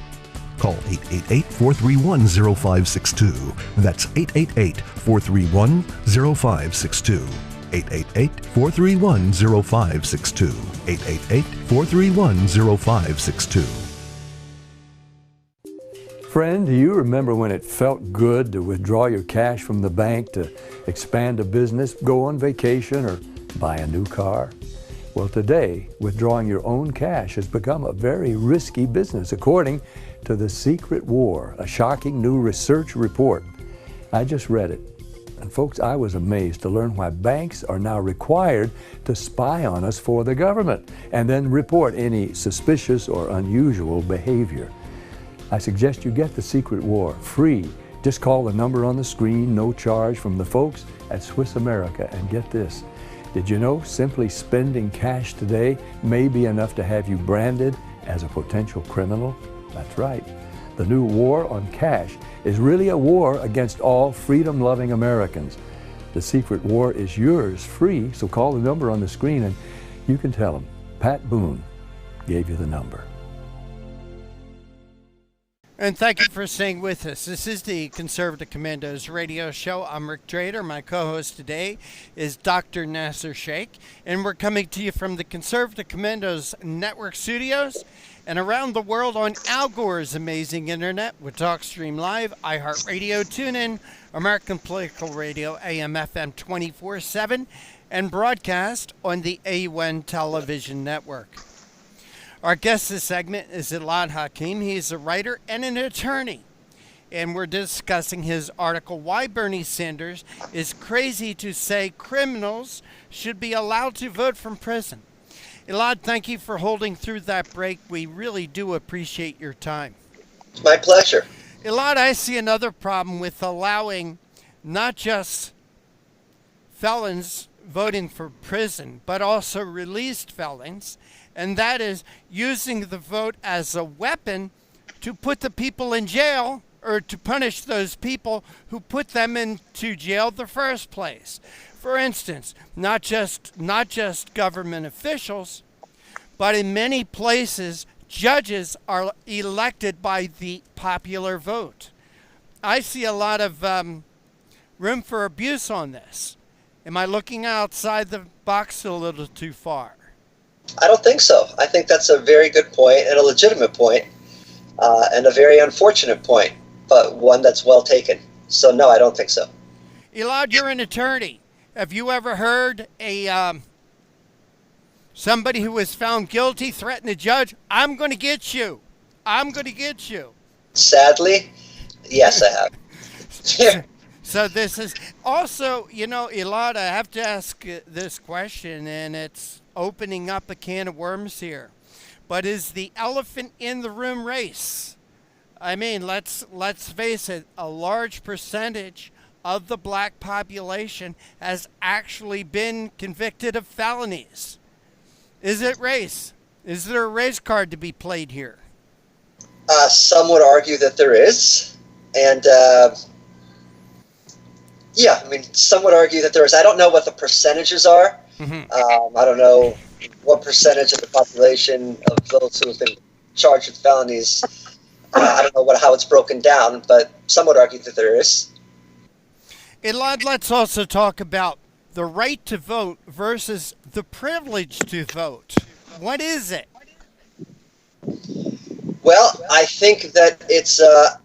Call 888-431-0562. That's 888-431-0562. 888-431-0562. 888-431-0562. Friend, do you remember when it felt good to withdraw your cash from the bank to expand a business, go on vacation, or buy a new car? Well, today, withdrawing your own cash has become a very risky business, according to The Secret War, a shocking new research report. I just read it. And folks, I was amazed to learn why banks are now required to spy on us for the government and then report any suspicious or unusual behavior. I suggest you get The Secret War free. Just call the number on the screen, no charge, from the folks at Swiss America. And get this, did you know simply spending cash today may be enough to have you branded as a potential criminal? That's right. The new war on cash is really a war against all freedom-loving Americans. The Secret War is yours free, so call the number on the screen and you can tell them Pat Boone gave you the number. And thank you for staying with us. This is the Conservative Commandos radio show. I'm Rick Drader. My co-host today is Dr. Nasir Shaikh, and we're coming to you from the Conservative Commandos Network studios and around the world on Al Gore's amazing internet with TalkStream Live, iHeartRadio, TuneIn, American Political Radio, AM, FM 24/7, and broadcast on the AUN television network. Our guest this segment is Elad Hakim. He's a writer and an attorney. And we're discussing his article, Why Bernie Sanders is Crazy to Say Criminals Should Be Allowed to Vote from Prison. Elad, thank you for holding through that break. We really do appreciate your time. My pleasure. Elad, I see another problem with allowing not just felons voting for prison, but also released felons. And that is using the vote as a weapon to put the people in jail or to punish those people who put them into jail in the first place. For instance, not just government officials, but in many places, judges are elected by the popular vote. I see a lot of room for abuse on this. Am I looking outside the box a little too far? I don't think so. I think that's a very good point and a legitimate point, and a very unfortunate point, but one that's well taken. So no, I don't think so. Elad, you're an attorney. Have you ever heard somebody who was found guilty threaten a judge, I'm going to get you. I'm going to get you. Sadly, yes, I have. So this is also, Elad, I have to ask this question, and it's opening up a can of worms here. But is the elephant in the room race? I mean, let's face it, a large percentage of the black population has actually been convicted of felonies. Is it race? Is there a race card to be played here? Some would argue that there is. And, yeah, I mean, some would argue that there is. I don't know what the percentages are. I don't know what percentage of the population of those who have been charged with felonies. I don't know how it's broken down, but some would argue that there is. Elad, let's also talk about the right to vote versus the privilege to vote. What is it? Well, I think that it's,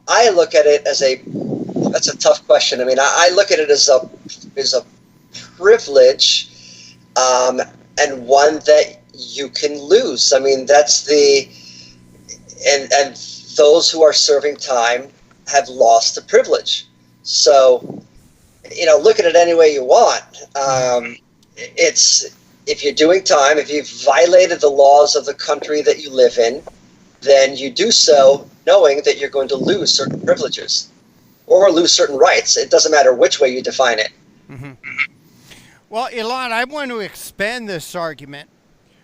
I look at it as that's a tough question. I mean, I look at it as a privilege, and one that you can lose. I mean, that's and those who are serving time have lost the privilege. So, look at it any way you want. If you're doing time, if you've violated the laws of the country that you live in, then you do so knowing that you're going to lose certain privileges or lose certain rights. It doesn't matter which way you define it. Well, Elad, I want to expand this argument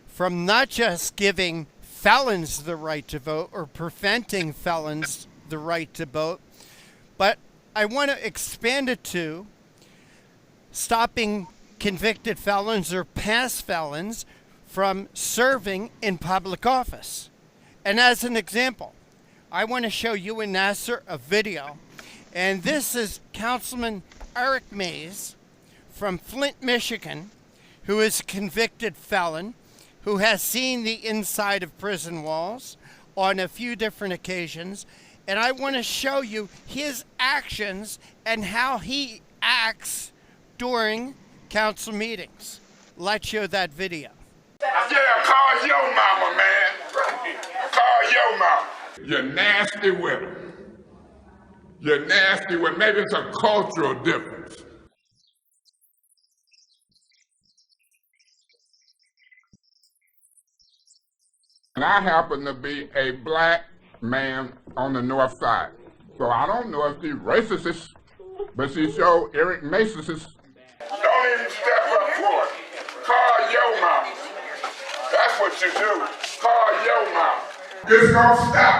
from not just giving felons the right to vote or preventing felons the right to vote, but I want to expand it to stopping convicted felons or past felons from serving in public office. And as an example, I want to show you and Nasir a video. And this is Councilman Eric Mays from Flint, Michigan, who is a convicted felon, who has seen the inside of prison walls on a few different occasions. And I want to show you his actions and how he acts during council meetings. Let's show that video. Yeah, call your mama, man. Call your mama. You're nasty with her. You're nasty with, maybe it's a cultural difference. And I happen to be a black man on the north side. So I don't know if she's racist, but she showed Eric Mason's. Don't even step up for it. Call your mama. That's what you do. Call your mama. It's gonna stop.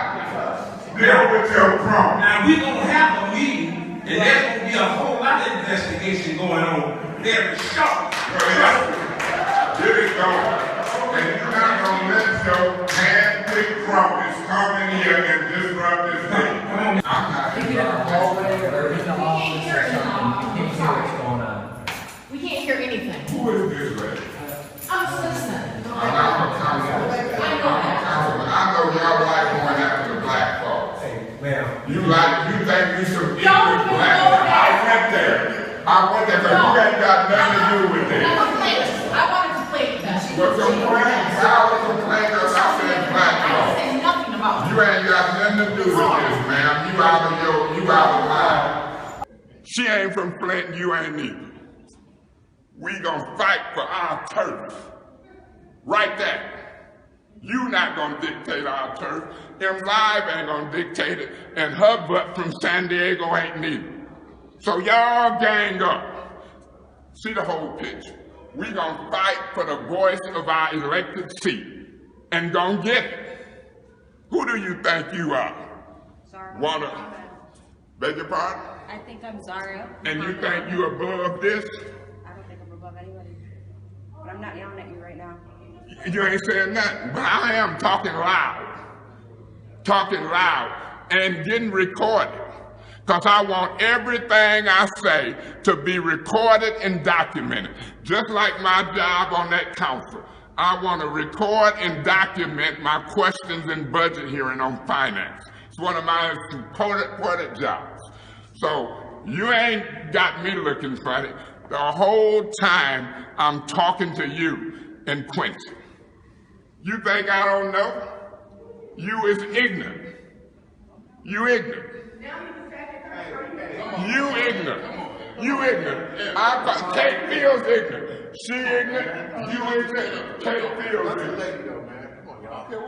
Deal with your problem. Now we're gonna have a meeting, and there's gonna be a whole lot of investigation going on. Very sharp. Get it going. And you're not gonna let your hand-picked cronies come in here and disrupt this thing. I'm not in the hallway or in the office or something. You can't hear what's going on. We can't hear anything. Who is this lady? I'm a citizen. I'm a councilman. I know y'all like going after the black folks. You think we should eat with black? I went there. But you ain't got nothing to do with it. I wanted to play with that. But complain, y'all complain about that black folks. I said nothing about it. You ain't got nothing to do with this, ma'am. You out of line. She ain't from Flint, you ain't either. We gonna fight for our turf. Right there. You not gonna dictate our turf. Him Live ain't gonna dictate it, and her butt from San Diego ain't neither. So y'all gang up. See the whole picture. We gonna fight for the voice of our elected seat, and gonna get it. Who do you think you are? Zara. Beg your pardon? I think I'm Zara. And you think you above this? I don't think I'm above anybody. But I'm not yelling at you right now. You ain't saying nothing, but I am talking loud and getting recorded, because I want everything I say to be recorded and documented, just like my job on that council. I want to record and document my questions and budget hearing on finance. It's one of my important jobs. So you ain't got me looking funny. The whole time I'm talking to you in Quincy. You think I don't know? You is ignorant. You ignorant. You ignorant. Kate feels ignorant. She ignorant. You ignorant. Kate feels ignorant.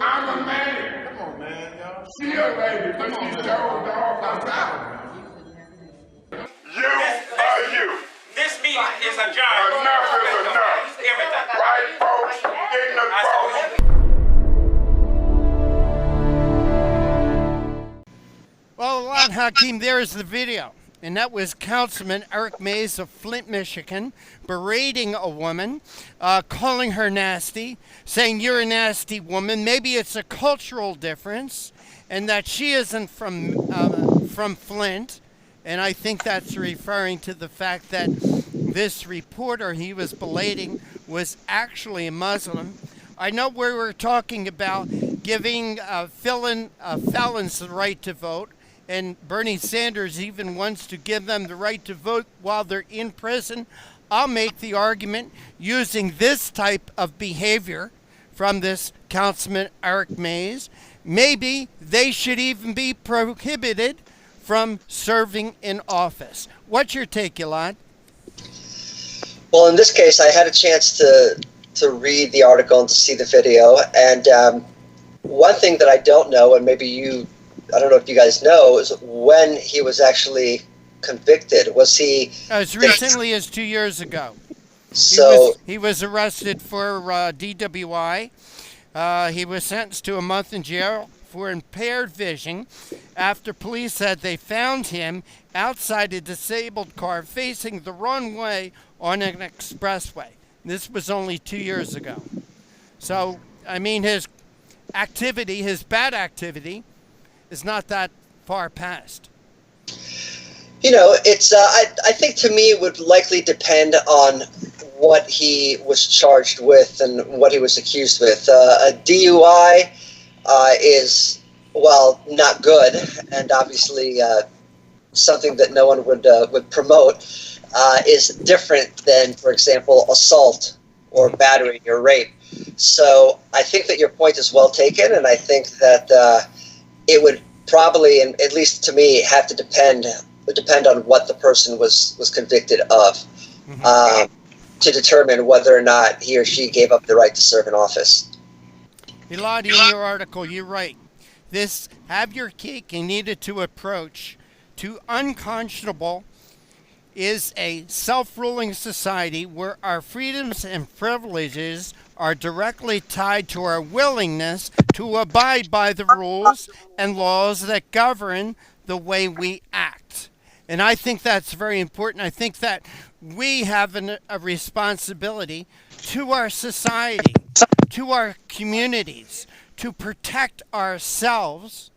I'm a man. Come on, man, y'all. She a lady, but she showed off herself. You is a job. Enough is enough. Everything. White folks, ignorant folks. Well, Alon Hakim, there is the video. And that was Councilman Eric Mays of Flint, Michigan, berating a woman, calling her nasty, saying, "You're a nasty woman." Maybe it's a cultural difference, and that she isn't from Flint. And I think that's referring to the fact that this reporter he was belating was actually a Muslim. I know we were talking about giving felons the right to vote. And Bernie Sanders even wants to give them the right to vote while they're in prison. I'll make the argument using this type of behavior from this Councilman Eric Mays, maybe they should even be prohibited from serving in office. What's your take, Elad? Well, in this case, I had a chance to read the article and to see the video. And one thing that I don't know, and maybe I don't know if you guys know, is when he was actually convicted. Was he as recently as 2 years ago? So he was arrested for DWI. He was sentenced to a month in jail for impaired vision after police said they found him outside a disabled car facing the wrong way on an expressway. This was only 2 years ago. So, I mean, his bad activity, is not that far past. It's I think to me it would likely depend on what he was charged with and what he was accused with. A DUI is, well, not good, and obviously something that no one would promote. Is different than, for example, assault or battery or rape. So I think that your point is well taken, and I think that it would probably, and at least to me, have to depend on what the person was convicted of, to determine whether or not he or she gave up the right to serve in office. Elad, in your article, you write, this have your cake and eat it to approach to unconscionable is a self-ruling society where our freedoms and privileges are directly tied to our willingness to abide by the rules and laws that govern the way we act. And I think that's very important. I think that we have a responsibility to our society, to our communities, to protect ourselves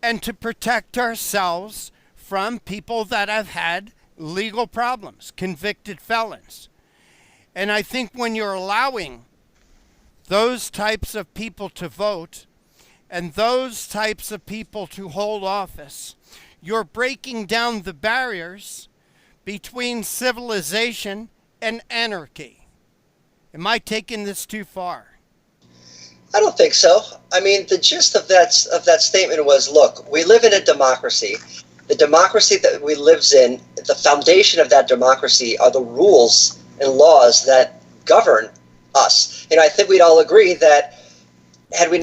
and to protect ourselves from people that have had legal problems, convicted felons. And I think when you're allowing those types of people to vote and those types of people to hold office, you're breaking down the barriers between civilization and anarchy. Am I taking this too far? I don't think so. I mean, the gist of that statement was, look, we live in a democracy. The democracy that we live in, the foundation of that democracy are the rules and laws that govern us. I think we'd all agree that if we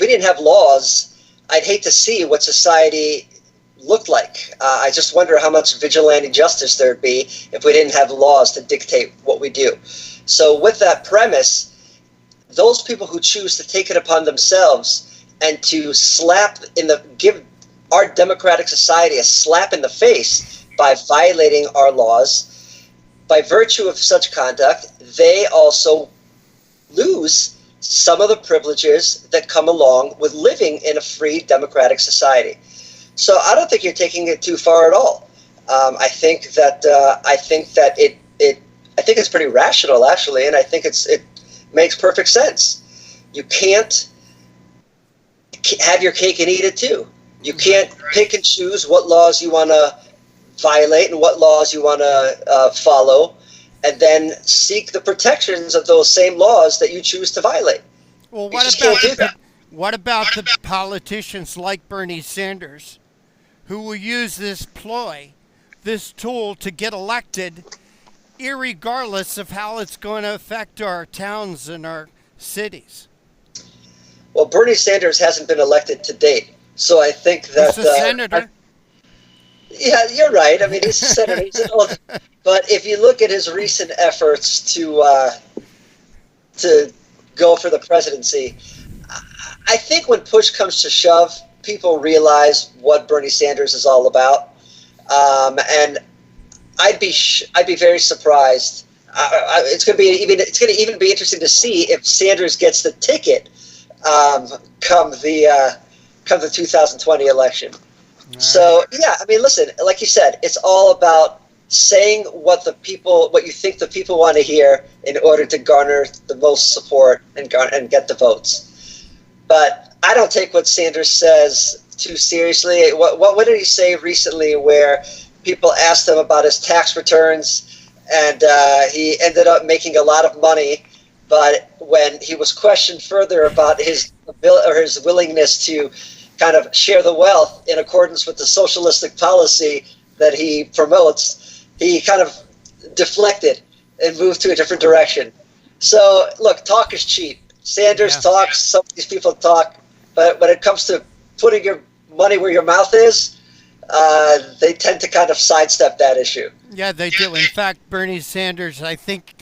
didn't have laws, I'd hate to see what society looked like. I just wonder how much vigilante justice there'd be if we didn't have laws to dictate what we do. So with that premise, those people who choose to take it upon themselves and to give our democratic society a slap in the face by violating our laws, by virtue of such conduct, they also lose some of the privileges that come along with living in a free democratic society. So I don't think you're taking it too far at all. I think it's pretty rational, actually, and I think it makes perfect sense. You can't have your cake and eat it too. You can't pick and choose what laws you want to violate and what laws you want to follow, and then seek the protections of those same laws that you choose to violate. Well, what about the politicians like Bernie Sanders who will use this ploy, this tool to get elected, irregardless of how it's going to affect our towns and our cities? Well, Bernie Sanders hasn't been elected to date, so I think that he's a senator. Yeah, you're right. I mean, he's a senator. He's an old, but if you look at his recent efforts to go for the presidency, I think when push comes to shove, people realize what Bernie Sanders is all about, and I'd be very surprised. It's going to even be interesting to see if Sanders gets the ticket come the 2020 election. Right. So yeah, I mean, listen, like you said, it's all about saying what you think the people want to hear in order to garner the most support and get the votes. But I don't take what Sanders says too seriously. What did he say recently where people asked him about his tax returns, and he ended up making a lot of money, but when he was questioned further about his willingness to kind of share the wealth in accordance with the socialistic policy that he promotes, he kind of deflected and moved to a different direction. So, look, talk is cheap. Sanders talks, some of these people talk, but when it comes to putting your money where your mouth is, they tend to kind of sidestep that issue. Yeah, they do. In fact, Bernie Sanders, I think,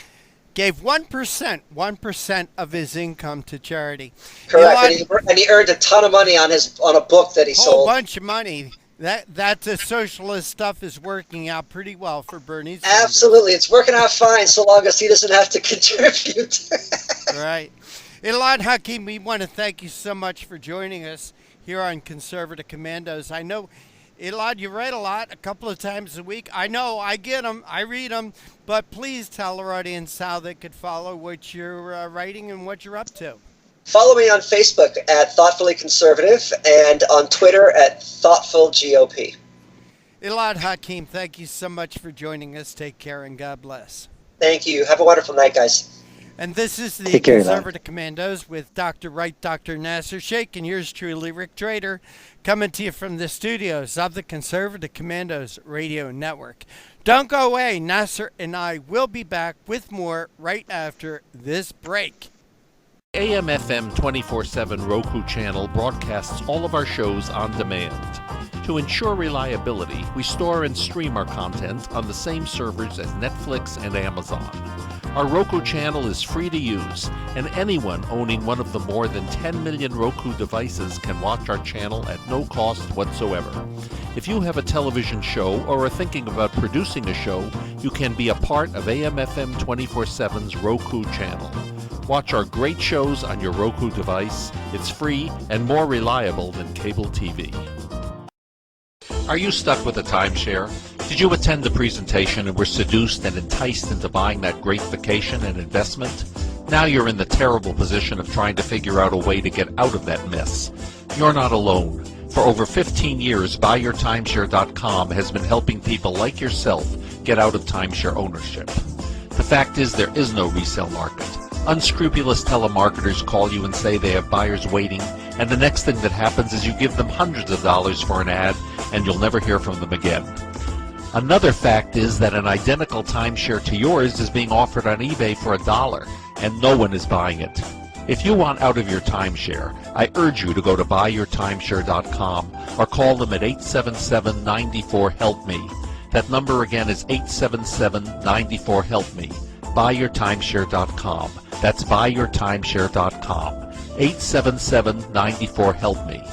gave 1% of his income to charity. Correct, and he earned a ton of money on a book that he sold. A whole bunch of money. That's a socialist stuff is working out pretty well for Bernie Sanders. Absolutely, it's working out fine so long as he doesn't have to contribute. Right. Elad Hakim, we want to thank you so much for joining us here on Conservative Commandos. I know, Elad, you write a lot, a couple of times a week. I know, I get them, I read them, but please tell our audience how they could follow what you're writing and what you're up to. Follow me on Facebook at Thoughtfully Conservative and on Twitter at Thoughtful GOP. Elad Hakim, thank you so much for joining us. Take care and God bless. Thank you. Have a wonderful night, guys. And this is the Conservative Commandos with Dr. Right, Dr. Nasir Shaikh, and yours truly, Rick Trader, coming to you from the studios of the Conservative Commandos Radio Network. Don't go away. Nasir and I will be back with more right after this break. AM/FM 24/7 Roku channel broadcasts all of our shows on demand. To ensure reliability, we store and stream our content on the same servers as Netflix and Amazon. Our Roku channel is free to use, and anyone owning one of the more than 10 million Roku devices can watch our channel at no cost whatsoever. If you have a television show or are thinking about producing a show, you can be a part of AM/FM 24/7's Roku channel. Watch our great shows on your Roku device. It's free and more reliable than cable TV. Are you stuck with a timeshare? Did you attend the presentation and were seduced and enticed into buying that great vacation and investment? Now you're in the terrible position of trying to figure out a way to get out of that mess. You're not alone. For over 15 years, BuyYourTimeshare.com has been helping people like yourself get out of timeshare ownership. The fact is, there is no resale market. Unscrupulous telemarketers call you and say they have buyers waiting, and the next thing that happens is you give them hundreds of dollars for an ad, and you'll never hear from them again. Another fact is that an identical timeshare to yours is being offered on eBay for $1, and no one is buying it. If you want out of your timeshare, I urge you to go to BuyYourTimeshare.com or call them at 877-94-HELP-ME. That number again is 877-94-HELP-ME. BuyYourTimeshare.com. That's BuyYourTimeshare.com. 877-94-HELP-ME.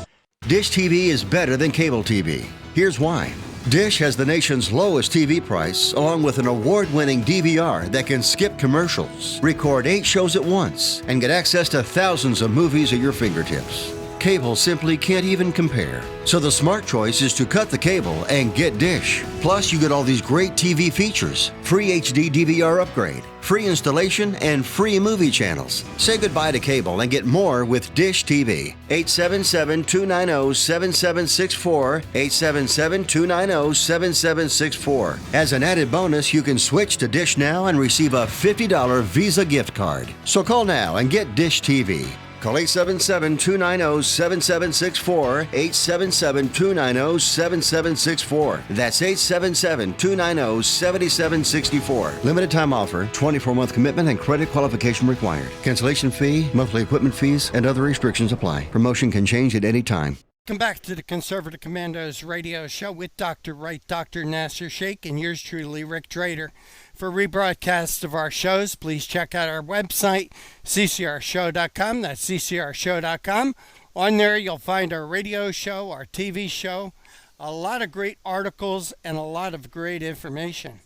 Dish TV is better than cable TV. Here's why. Dish has the nation's lowest TV price, along with an award-winning DVR that can skip commercials, record 8 shows at once, and get access to thousands of movies at your fingertips. Cable simply can't even compare. So the smart choice is to cut the cable and get Dish. Plus, you get all these great TV features, free HD DVR upgrade, free installation, and free movie channels. Say goodbye to cable and get more with Dish TV. 877-290-7764, 877-290-7764. As an added bonus, you can switch to Dish now and receive a $50 Visa gift card. So call now and get Dish TV. Call 877-290-7764, 877-290-7764. That's 877-290-7764. Limited time offer, 24-month commitment and credit qualification required. Cancellation fee, monthly equipment fees, and other restrictions apply. Promotion can change at any time. Welcome back to the Conservative Commandos radio show with Dr. Wright, Dr. Nasir Shaikh, and yours truly, Rick Drader. For rebroadcasts of our shows, please check out our website, ccrshow.com. That's ccrshow.com. On there, you'll find our radio show, our TV show, a lot of great articles, and a lot of great information.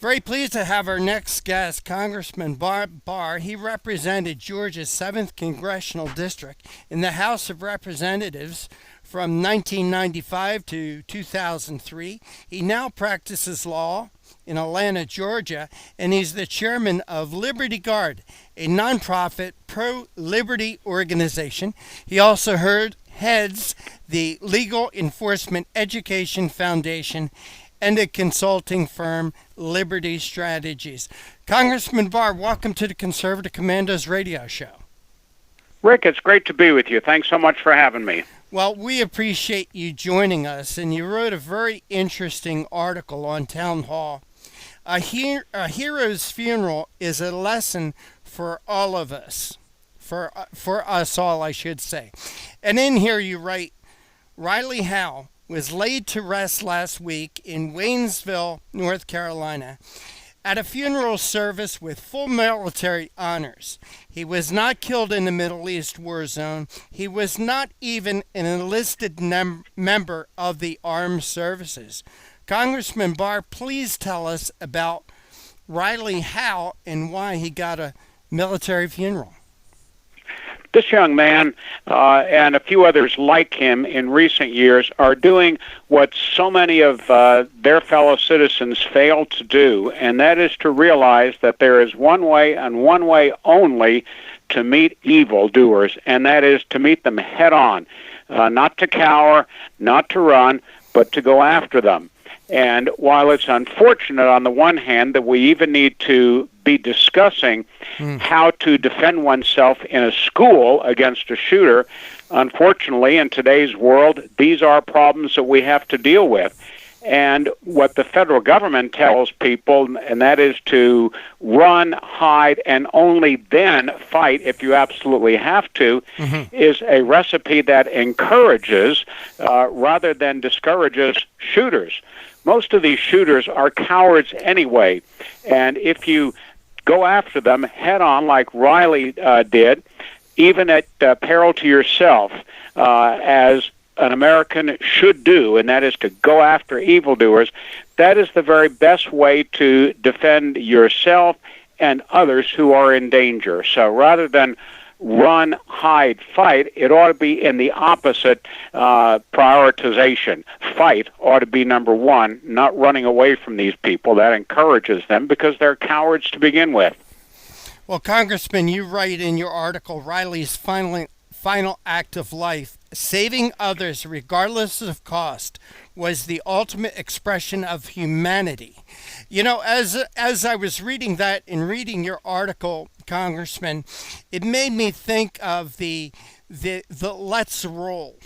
Very pleased to have our next guest, Congressman Barr. He represented Georgia's 7th Congressional District in the House of Representatives from 1995 to 2003. He now practices law in Atlanta, Georgia, and he's the chairman of Liberty Guard, a nonprofit pro-liberty organization. He also heads the Legal Enforcement Education Foundation and a consulting firm, Liberty Strategies. Congressman Barr, welcome to the Conservative Commandos radio show. Rick, it's great to be with you. Thanks so much for having me. Well, we appreciate you joining us, and you wrote a very interesting article on Town Hall. A hero's funeral is a lesson for all of us, for us all, I should say. And in here you write, Riley Howe was laid to rest last week in Waynesville, North Carolina, at a funeral service with full military honors. He was not killed in the Middle East war zone. He was not even an enlisted member of the armed services. Congressman Barr, please tell us about Riley Howe and why he got a military funeral. This young man and a few others like him in recent years are doing what so many of their fellow citizens fail to do, and that is to realize that there is one way and one way only to meet evildoers, and that is to meet them head on, not to cower, not to run, but to go after them. And while it's unfortunate on the one hand that we even need to be discussing how to defend oneself in a school against a shooter, unfortunately in today's world, these are problems that we have to deal with. And what the federal government tells people, and that is to run, hide, and only then fight if you absolutely have to, is a recipe that encourages rather than discourages shooters. Most of these shooters are cowards anyway, and if you go after them head on like Riley did, even at peril to yourself, as an American should do, and that is to go after evildoers, that is the very best way to defend yourself and others who are in danger. So rather than run, hide, fight, it ought to be in the opposite prioritization. Fight ought to be number one, not running away from these people. That encourages them because they're cowards to begin with. Well, Congressman, you write in your article, Riley's final act of life, saving others regardless of cost, was the ultimate expression of humanity. You know, as I was reading that and reading your article, Congressman, it made me think of the let's roll.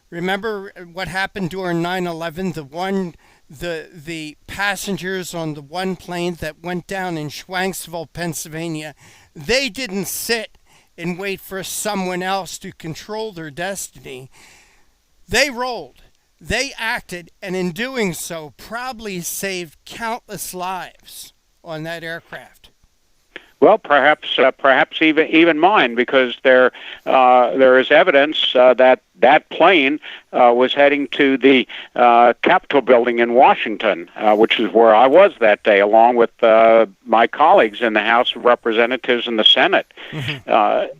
Remember what happened during 9/11? The passengers on the one plane that went down in Schwanksville, Pennsylvania, they didn't sit and wait for someone else to control their destiny. They rolled. They acted, and in doing so, probably saved countless lives on that aircraft. Well, perhaps even mine, because there is evidence that plane was heading to the Capitol building in Washington, which is where I was that day, along with my colleagues in the House of Representatives and the Senate.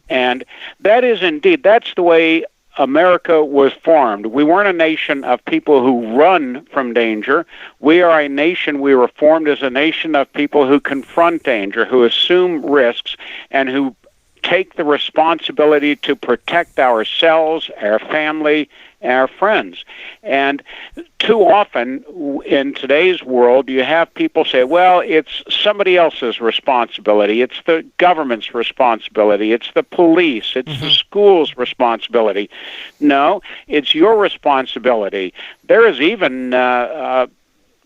And that's the way America was formed. We weren't a nation of people who run from danger. We were formed as a nation of people who confront danger, who assume risks, and who take the responsibility to protect ourselves, our family, and our friends. And too often in today's world, you have people say, well, it's somebody else's responsibility. It's the government's responsibility. It's the police. It's the school's responsibility. No, it's your responsibility. There is even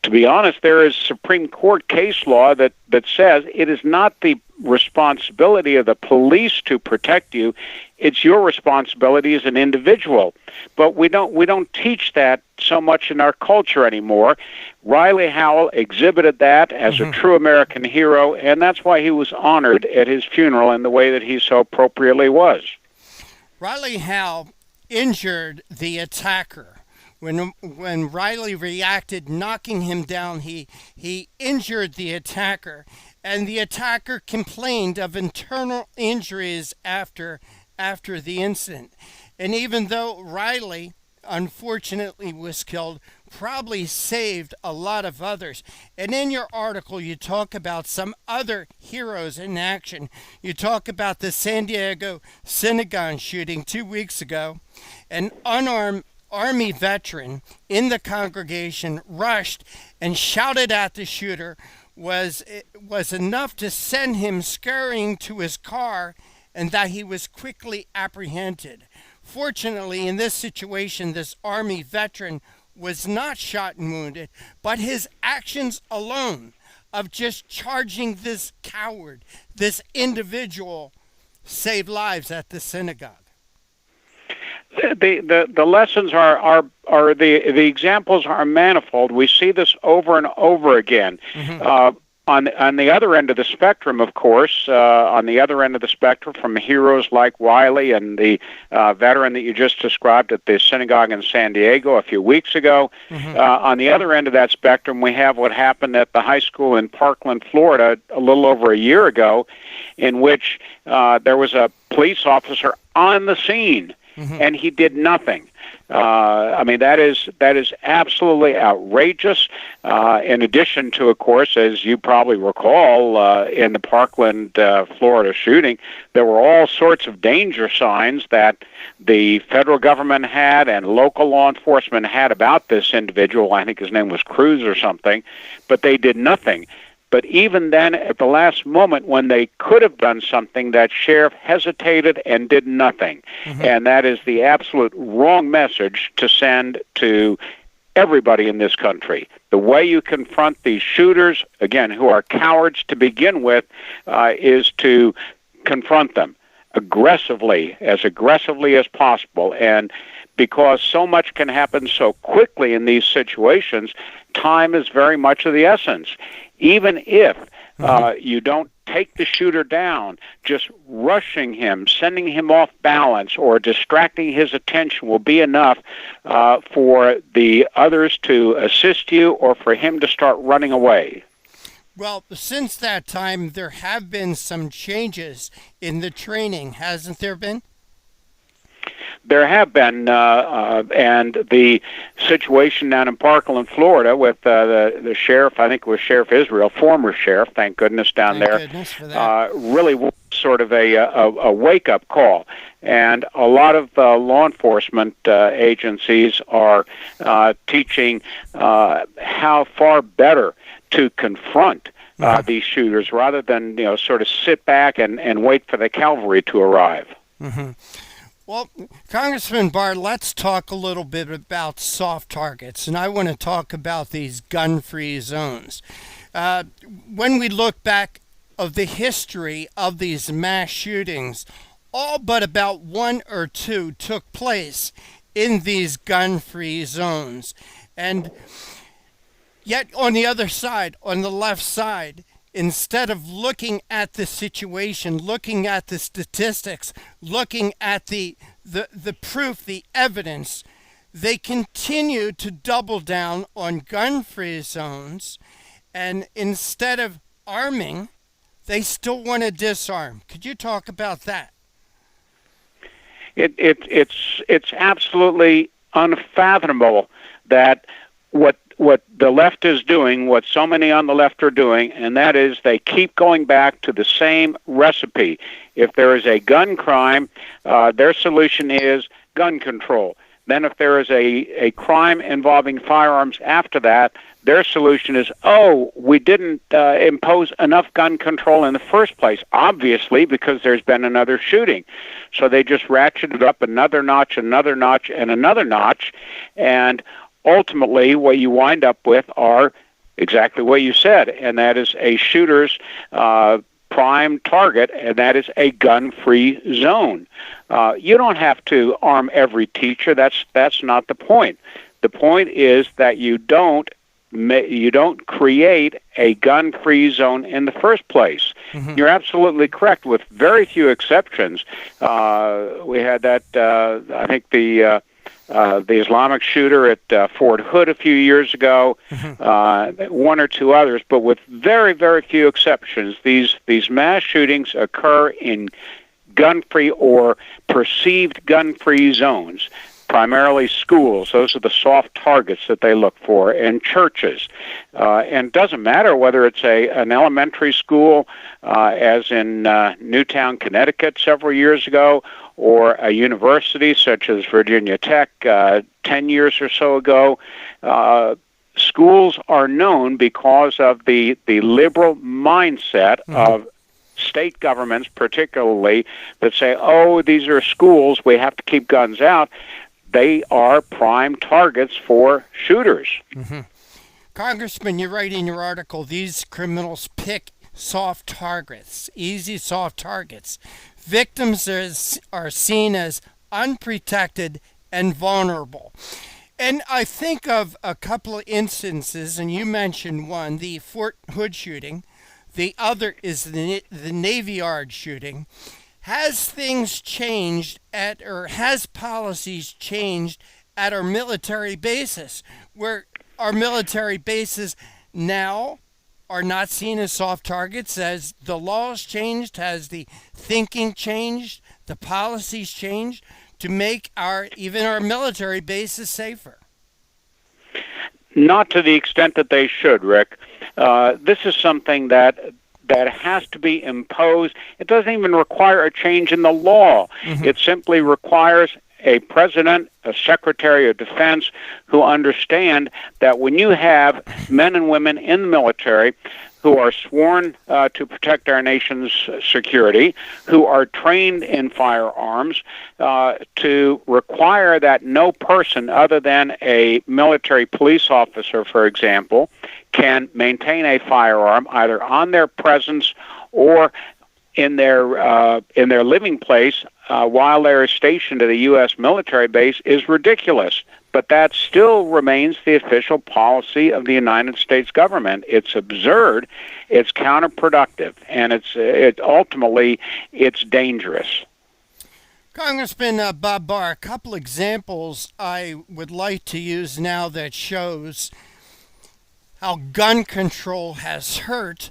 to be honest, there is Supreme Court case law that says it is not the responsibility of the police to protect you. It's your responsibility as an individual. But we don't teach that so much in our culture anymore. Riley Howell exhibited that as a true American hero, and that's why he was honored at his funeral in the way that he so appropriately was. Riley Howell injured the attacker. When Riley reacted, knocking him down, he injured the attacker, and the attacker complained of internal injuries after the incident. And even though Riley unfortunately was killed, probably saved a lot of others. And in your article, you talk about some other heroes in action. You talk about the San Diego synagogue shooting 2 weeks ago. An unarmed Army veteran in the congregation rushed and shouted at the shooter was enough to send him scurrying to his car, and that he was quickly apprehended. Fortunately, in this situation, this Army veteran was not shot and wounded, but his actions alone of just charging this coward, this individual, saved lives at the synagogue. The lessons are the examples are manifold. We see this over and over again. On the other end of the spectrum, of course, on the other end of the spectrum, from heroes like Wiley and the veteran that you just described at the synagogue in San Diego a few weeks ago, on the other end of that spectrum, we have what happened at the high school in Parkland, Florida, a little over a year ago, in which there was a police officer on the scene, and he did nothing. I mean, that is absolutely outrageous. In addition to, of course, as you probably recall, in the Parkland, Florida shooting, there were all sorts of danger signs that the federal government had and local law enforcement had about this individual. I think his name was Cruz or something, but they did nothing. But even then, at the last moment, when they could have done something, that sheriff hesitated and did nothing. And that is the absolute wrong message to send to everybody in this country. The way you confront these shooters, again, who are cowards to begin with, is to confront them aggressively as possible. And because so much can happen so quickly in these situations, time is very much of the essence. Even if you don't take the shooter down, just rushing him, sending him off balance, or distracting his attention will be enough for the others to assist you or for him to start running away. Well, since that time, there have been some changes in the training, hasn't there been? There have been, and the situation down in Parkland, Florida, with the sheriff, I think it was Sheriff Israel, former sheriff, thank goodness, down there, really was sort of a wake-up call. And a lot of law enforcement agencies are teaching how far better to confront these shooters rather than sort of sit back and wait for the cavalry to arrive. Well, Congressman Barr, let's talk a little bit about soft targets, and I want to talk about these gun-free zones. When we look back of the history of these mass shootings, all but about one or two took place in these gun-free zones. And yet on the other side, on the left side, instead of looking at the situation, looking at the statistics, looking at the proof, the evidence, they continue to double down on gun-free zones, and instead of arming, they still want to disarm. Could you talk about that? It's absolutely unfathomable that what the left is doing, what so many on the left are doing, and that is they keep going back to the same recipe. If there is a gun crime, their solution is gun control. Then if there is a crime involving firearms after that, their solution is, we didn't impose enough gun control in the first place, obviously, because there's been another shooting. So they just ratcheted up another notch, another notch, and another notch, and ultimately, what you wind up with are exactly what you said, and that is a shooter's prime target, and that is a gun-free zone. You don't have to arm every teacher. That's not the point. The point is that you don't create a gun-free zone in the first place. Mm-hmm. You're absolutely correct. With very few exceptions, we had that. I think the Islamic shooter at Fort Hood a few years ago, one or two others, but with very, very few exceptions, these mass shootings occur in gun-free or perceived gun-free zones, primarily schools. Those are the soft targets that they look for, and churches. And it doesn't matter whether it's an elementary school, as in Newtown, Connecticut several years ago, or a university such as Virginia Tech 10 years or so ago. Schools are known because of the liberal mindset of state governments, particularly, that say, oh, these are schools, we have to keep guns out. They are prime targets for shooters. Mm-hmm. Congressman, you write in your article, these criminals pick soft targets, easy soft targets. Victims are seen as unprotected and vulnerable. And I think of a couple of instances, and you mentioned one, the Fort Hood shooting. The other is the Navy Yard shooting. Has things changed has policies changed at our military bases, where our military bases now are not seen as soft targets? Has the laws changed? Has the thinking changed? The policies changed to make even our military bases safer? Not to the extent that they should, Rick. This is something that has to be imposed. It doesn't even require a change in the law. Mm-hmm. It simply requires a president, a secretary of defense, who understand that when you have men and women in the military who are sworn to protect our nation's security, who are trained in firearms, to require that no person other than a military police officer, for example, can maintain a firearm either on their presence or in their living place while they're stationed at a U.S. military base is ridiculous. But that still remains the official policy of the United States government. It's absurd, it's counterproductive, and ultimately it's dangerous. Congressman Bob Barr, a couple examples I would like to use now that shows how gun control has hurt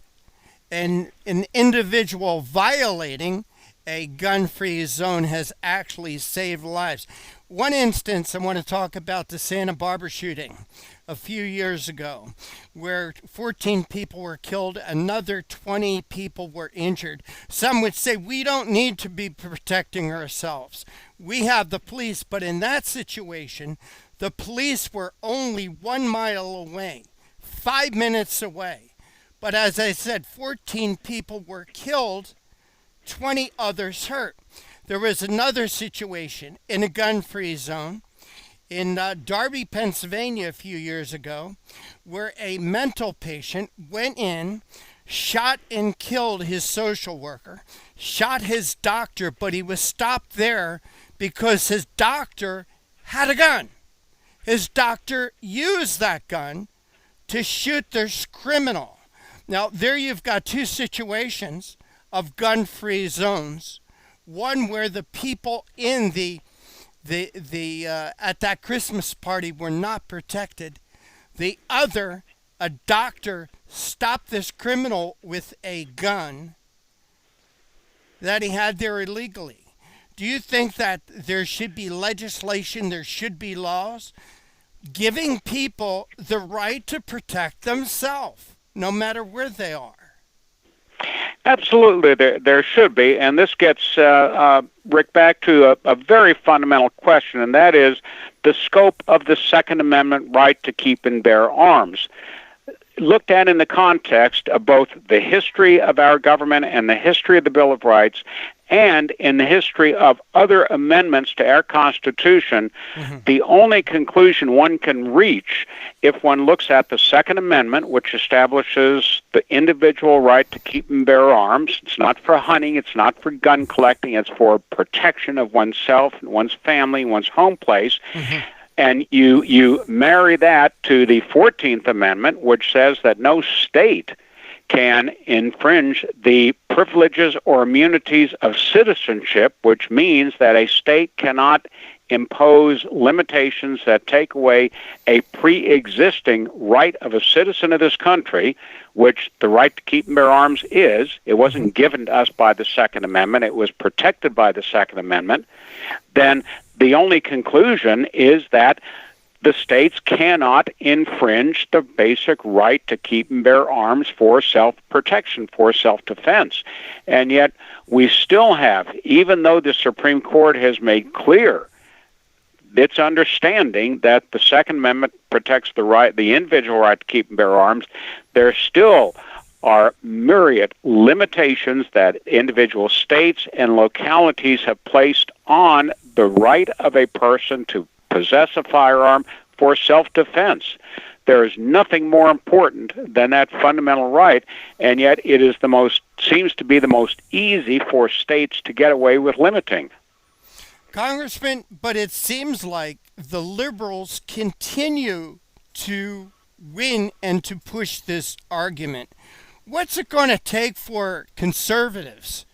and an individual violating a gun-free zone has actually saved lives. One instance, I want to talk about the Santa Barbara shooting a few years ago, where 14 people were killed, another 20 people were injured. Some would say we don't need to be protecting ourselves. We have the police, but in that situation, the police were only 1 mile away, 5 minutes away. But as I said, 14 people were killed, 20 others hurt. There was another situation in a gun-free zone in Darby, Pennsylvania a few years ago, where a mental patient went in, shot and killed his social worker, shot his doctor, but he was stopped there because his doctor had a gun. His doctor used that gun to shoot this criminal. Now, there you've got two situations of gun-free zones. One where the people in the at that Christmas party were not protected. The other, a doctor stopped this criminal with a gun that he had there illegally. Do you think that there should be legislation, there should be laws giving people the right to protect themselves, no matter where they are? Absolutely, there should be, and this gets, Rick, back to a very fundamental question, and that is the scope of the Second Amendment right to keep and bear arms. Looked at in the context of both the history of our government and the history of the Bill of Rights, and in the history of other amendments to our Constitution, the only conclusion one can reach if one looks at the Second Amendment, which establishes the individual right to keep and bear arms. It's not for hunting, it's not for gun collecting, it's for protection of oneself and one's family, one's home place. And you marry that to the 14th Amendment, which says that no state can infringe the privileges or immunities of citizenship, which means that a state cannot impose limitations that take away a pre-existing right of a citizen of this country, which the right to keep and bear arms is. It wasn't given to us by the Second Amendment. It was protected by the Second Amendment. Then the only conclusion is that the states cannot infringe the basic right to keep and bear arms for self-protection, for self-defense. And yet we still have, even though the Supreme Court has made clear its understanding that the Second Amendment protects the right, the individual right to keep and bear arms, there still are myriad limitations that individual states and localities have placed on the right of a person to possess a firearm for self-defense. There is nothing more important than that fundamental right, and yet it is seems to be the most easy for states to get away with limiting. Congressman, but it seems like the liberals continue to win and to push this argument. What's it going to take for conservatives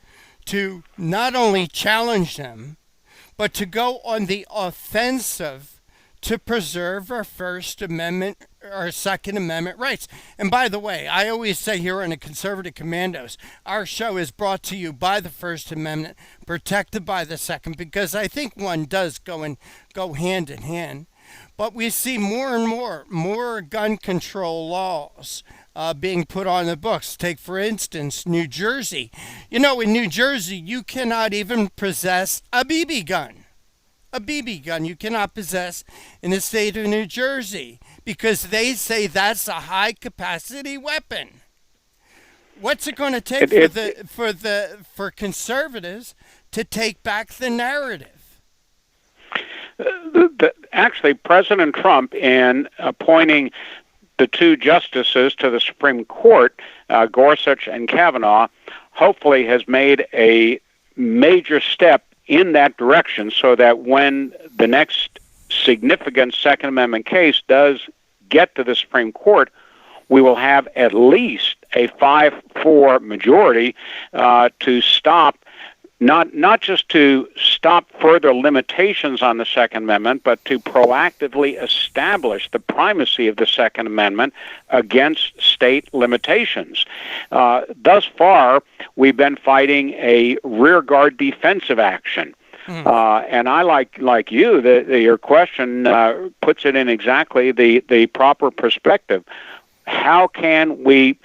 to not only challenge them, but to go on the offensive to preserve our First Amendment or Second Amendment rights? And by the way, I always say here on the Conservative Commandos, our show is brought to you by the First Amendment, protected by the Second, because I think one does go hand in hand. But we see more and more gun control laws being put on the books. Take, for instance, New Jersey. You know, in New Jersey, you cannot even possess a BB gun. A BB gun you cannot possess in the state of New Jersey because they say that's a high-capacity weapon. What's it going to take for conservatives to take back the narrative? Actually, President Trump, in appointing the two justices to the Supreme Court, Gorsuch and Kavanaugh, hopefully has made a major step in that direction so that when the next significant Second Amendment case does get to the Supreme Court, we will have at least a 5-4 majority to stop, not just to stop further limitations on the Second Amendment, but to proactively establish the primacy of the Second Amendment against state limitations. Thus far, we've been fighting a rearguard defensive action. And I like you, your question puts it in exactly the proper perspective. How can we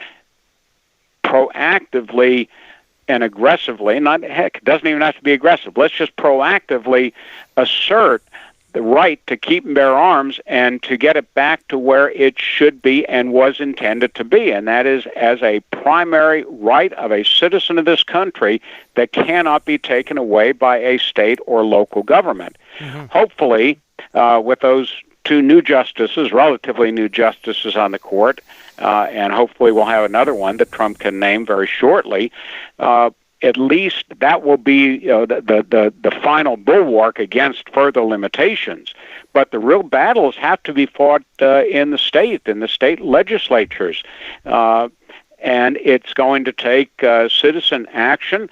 proactively and aggressively, it doesn't even have to be aggressive, let's just proactively assert the right to keep and bear arms and to get it back to where it should be and was intended to be, and that is as a primary right of a citizen of this country that cannot be taken away by a state or local government. Hopefully, with those two new justices, relatively new justices on the court, and hopefully we'll have another one that Trump can name very shortly, at least that will be the final bulwark against further limitations. But the real battles have to be fought in the state legislatures. And it's going to take citizen action,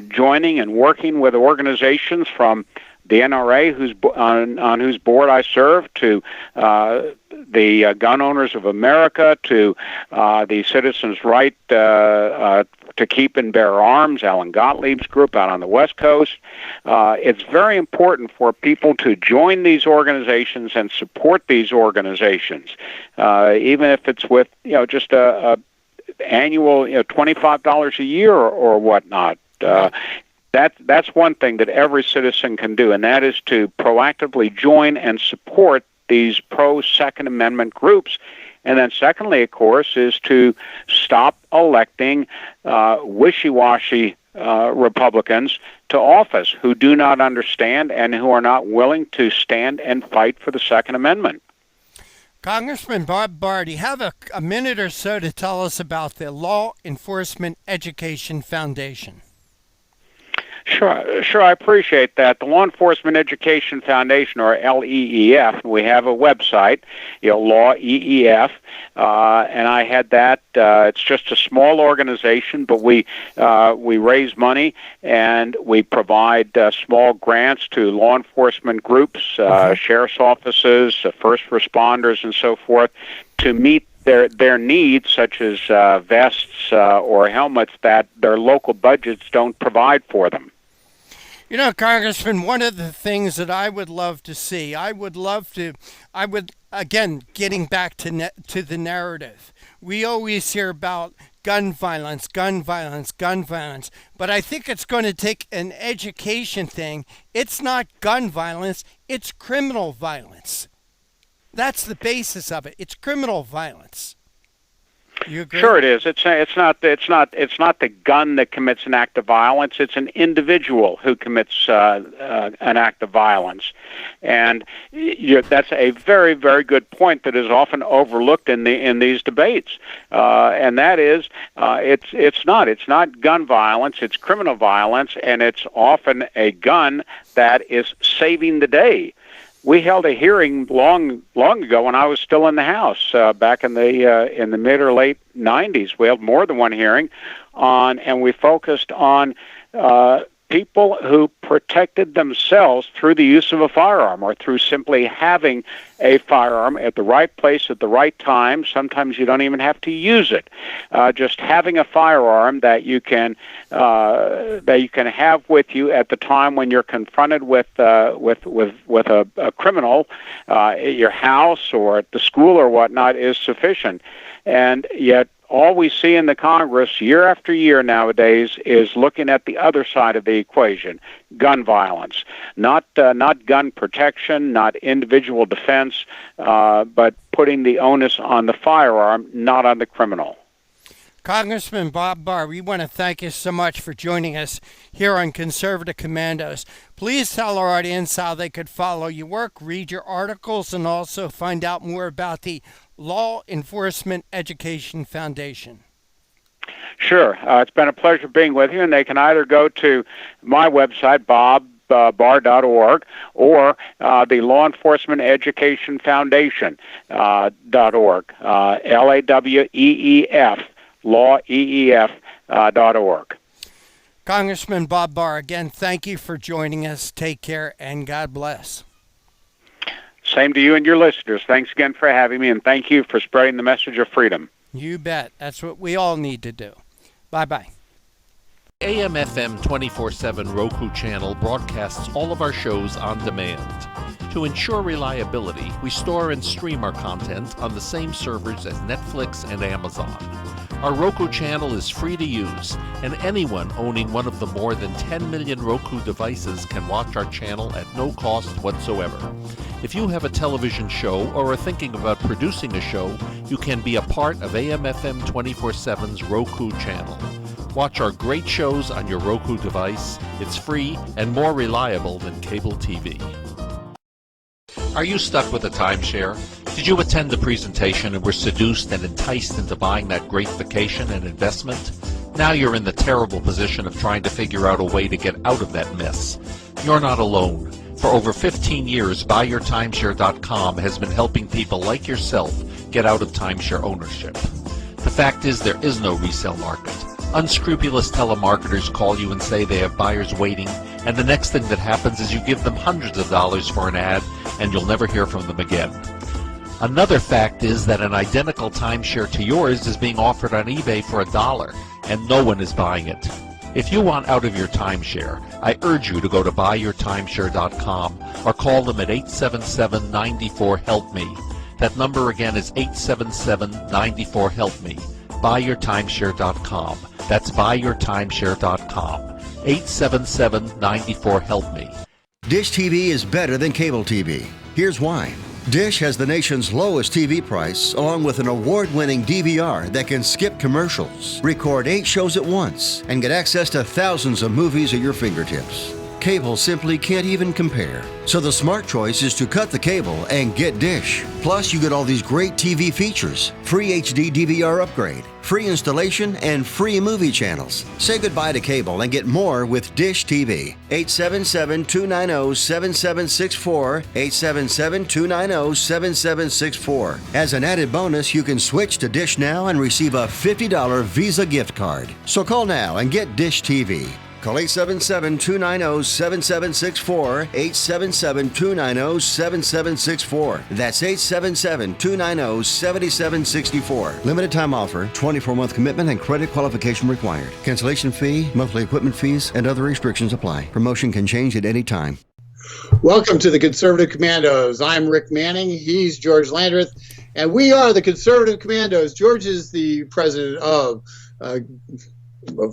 joining and working with organizations from the NRA, on whose board I serve, to the Gun Owners of America, to the Citizens' Right to Keep and Bear Arms, Alan Gottlieb's group out on the West Coast. It's very important for people to join these organizations and support these organizations, even if it's with just a annual $25 a year or whatnot. That's one thing that every citizen can do, and that is to proactively join and support these pro-Second Amendment groups. And then secondly, of course, is to stop electing wishy-washy Republicans to office who do not understand and who are not willing to stand and fight for the Second Amendment. Congressman Bob Barr, do you have a minute or so to tell us about the Law Enforcement Education Foundation? Sure, I appreciate that. The Law Enforcement Education Foundation, or LEEF, we have a website, Law EEF, and I had that. It's just a small organization, but we raise money and we provide small grants to law enforcement groups, sheriff's offices, first responders, and so forth, to meet their needs, such as vests or helmets that their local budgets don't provide for them. Congressman, one of the things that I would love to see, again, getting back to the narrative. We always hear about gun violence, but I think it's going to take an education thing. It's not gun violence, it's criminal violence. That's the basis of it. It's criminal violence. You agree? Sure, it is. It's not the gun that commits an act of violence. It's an individual who commits an act of violence, and that's a very, very good point that is often overlooked in these debates. And that is, it's not gun violence. It's criminal violence, and it's often a gun that is saving the day. We held a hearing long ago when I was still in the House, back in the mid or late 90s. We held more than one hearing and we focused on people who protected themselves through the use of a firearm or through simply having a firearm at the right place at the right time. Sometimes you don't even have to use it. Just having a firearm that you can have with you at the time when you're confronted with a criminal at your house or at the school or whatnot is sufficient. And yet, all we see in the Congress year after year nowadays is looking at the other side of the equation, gun violence, not gun protection, not individual defense, but putting the onus on the firearm, not on the criminal. Congressman Bob Barr, we want to thank you so much for joining us here on Conservative Commandos. Please tell our audience how they could follow your work, read your articles, and also find out more about the Law Enforcement Education Foundation. Sure. It's been a pleasure being with you, and they can either go to my website, bobbarr.org, or the Law Enforcement Education Foundation .org, LAWEEF, LawEEF.org. Congressman Bob Barr, again, thank you for joining us. Take care, and God bless. Same to you and your listeners. Thanks again for having me, and thank you for spreading the message of freedom. You bet. That's what we all need to do. Bye-bye. AM/FM 24/7 Roku channel broadcasts all of our shows on demand. To ensure reliability, we store and stream our content on the same servers as Netflix and Amazon. Our Roku channel is free to use, and anyone owning one of the more than 10 million Roku devices can watch our channel at no cost whatsoever. If you have a television show or are thinking about producing a show, you can be a part of AM/FM 24/7's Roku channel. Watch our great shows on your Roku device. It's free and more reliable than cable TV. Are you stuck with a timeshare? Did you attend the presentation and were seduced and enticed into buying that great vacation and investment? Now you're in the terrible position of trying to figure out a way to get out of that mess. You're not alone. For over 15 years, BuyYourTimeshare.com has been helping people like yourself get out of timeshare ownership. The fact is, there is no resale market. Unscrupulous telemarketers call you and say they have buyers waiting, and the next thing that happens is you give them hundreds of dollars for an ad, and you'll never hear from them again. Another fact is that an identical timeshare to yours is being offered on eBay for $1, and no one is buying it. If you want out of your timeshare, I urge you to go to BuyYourTimeshare.com or call them at 877-94-HELP-ME. That number again is 877-94-HELP-ME. BuyYourTimeshare.com. That's BuyYourTimeshare.com. 877-94-HELP-ME. Dish TV is better than cable TV. Here's why. Dish has the nation's lowest TV price, along with an award-winning DVR that can skip commercials, record 8 shows at once, and get access to thousands of movies at your fingertips. Cable simply can't even compare. So the smart choice is to cut the cable and get Dish. Plus, you get all these great TV features, free HD DVR upgrade, free installation, and free movie channels. Say goodbye to cable and get more with Dish TV. 877-290-7764, 877-290-7764. As an added bonus, you can switch to Dish now and receive a $50 Visa gift card. So call now and get Dish TV. Call 877-290-7764, 877-290-7764. That's 877-290-7764. Limited time offer, 24-month commitment and credit qualification required. Cancellation fee, monthly equipment fees, and other restrictions apply. Promotion can change at any time. Welcome to the Conservative Commandos. I'm Rick Manning. He's George Landrith. And we are the Conservative Commandos. George is the president of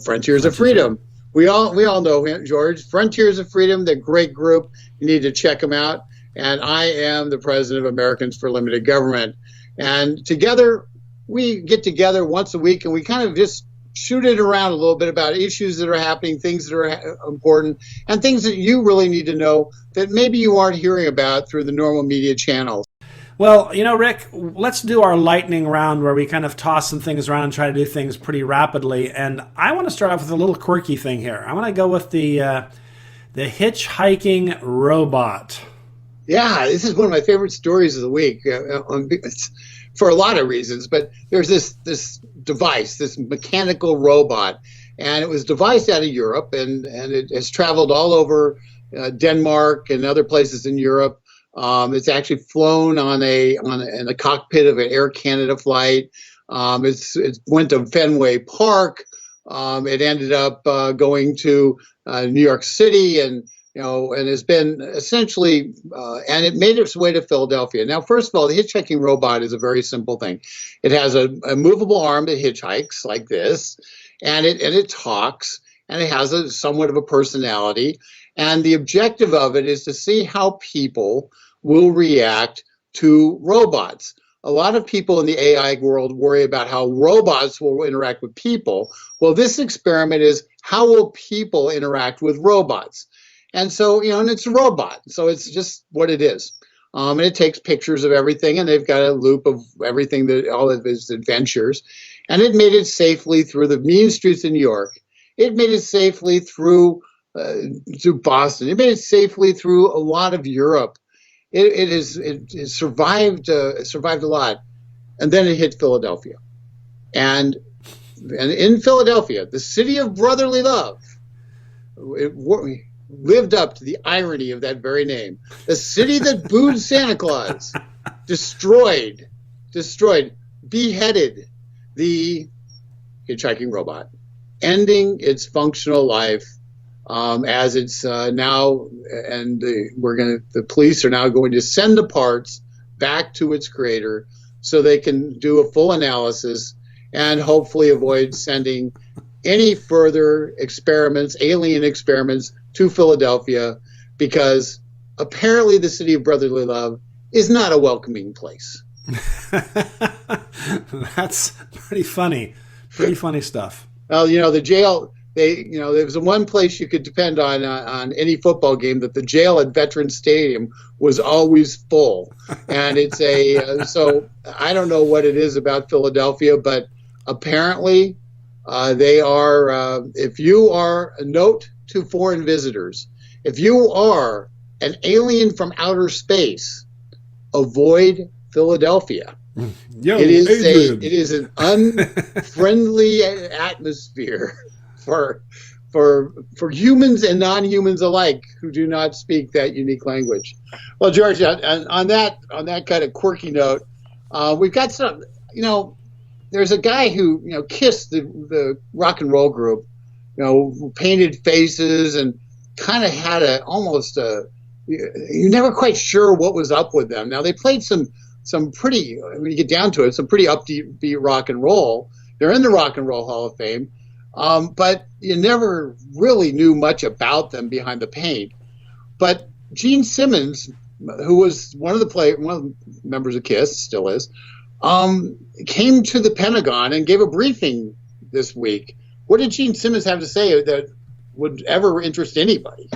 Frontiers of Freedom. We all know him, George. Frontiers of Freedom, the great group. You need to check them out. And I am the president of Americans for Limited Government. And together, we get together once a week and we kind of just shoot it around a little bit about issues that are happening, things that are important, and things that you really need to know that maybe you aren't hearing about through the normal media channels. Well, you know, Rick, let's do our lightning round where we kind of toss some things around and try to do things pretty rapidly. And I want to start off with a little quirky thing here. I want to go with the hitchhiking robot. Yeah, this is one of my favorite stories of the week for a lot of reasons. But there's this device, this mechanical robot, and it was devised out of Europe, and it has traveled all over Denmark and other places in Europe. It's actually flown in the cockpit of an Air Canada flight. It went to Fenway Park. It ended up going to New York City, and has been essentially, and it made its way to Philadelphia. Now, first of all, the hitchhiking robot is a very simple thing. It has a movable arm that hitchhikes like this, and it talks, and it has somewhat of a personality. And the objective of it is to see how people will react to robots. A lot of people in the AI world worry about how robots will interact with people. Well, this experiment is how will people interact with robots? And so, and it's a robot. So it's just what it is. And it takes pictures of everything, and they've got a loop of everything, all of its adventures. And it made it safely through the mean streets of New York. It made it safely through to Boston. It made it safely through a lot of Europe. It survived a lot, and then it hit Philadelphia. And in Philadelphia, the city of brotherly love, it lived up to the irony of that very name. The city that booed Santa Claus, destroyed, beheaded the hitchhiking robot, ending its functional life. As it's now, and the police are now going to send the parts back to its creator so they can do a full analysis and hopefully avoid sending any further experiments, alien experiments, to Philadelphia, because apparently the city of brotherly love is not a welcoming place. That's pretty funny. Pretty funny stuff. Well, the jail. There was one place you could depend on any football game, that the jail at Veterans Stadium was always full. And it's so I don't know what it is about Philadelphia, but apparently they are, if you are a note to foreign visitors, if you are an alien from outer space, avoid Philadelphia. Yo, it is an unfriendly atmosphere for humans and non-humans alike who do not speak that unique language. Well, George, on that kind of quirky note, we've got some. There's a guy who kissed the rock and roll group, painted faces and kind of had you're never quite sure what was up with them. Now they played some pretty, when you get down to it, some pretty upbeat rock and roll. They're in the Rock and Roll Hall of Fame. But you never really knew much about them behind the paint. But Gene Simmons who was one of the members of KISS, still is, came to the Pentagon and gave a briefing this week. What did Gene Simmons have to say that would ever interest anybody?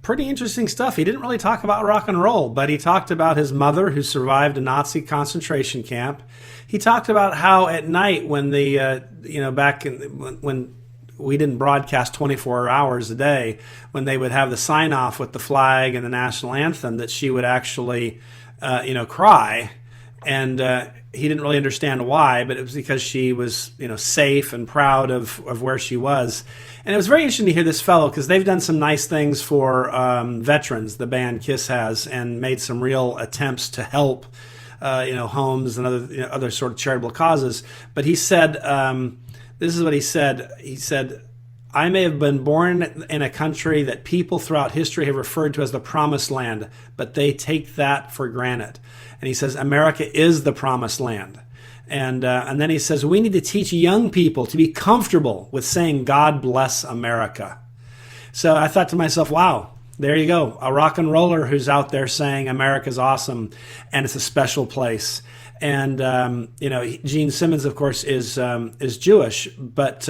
Pretty interesting stuff. He didn't really talk about rock and roll, but he talked about his mother who survived a Nazi concentration camp. He talked about how at night when the, back when we didn't broadcast 24 hours a day, when they would have the sign off with the flag and the national anthem, that she would actually, cry. And he didn't really understand why, but it was because she was, safe and proud of where she was. And it was very interesting to hear this fellow, because they've done some nice things for veterans, the band KISS has, and made some real attempts to help, homes and other sort of charitable causes. But he said, this is what he said. He said, I may have been born in a country that people throughout history have referred to as the promised land, but they take that for granted. And he says, America is the promised land. And then he says, we need to teach young people to be comfortable with saying, God bless America. So I thought to myself, wow, there you go. A rock and roller who's out there saying America's awesome and it's a special place. And, Gene Simmons, of course, is Jewish, but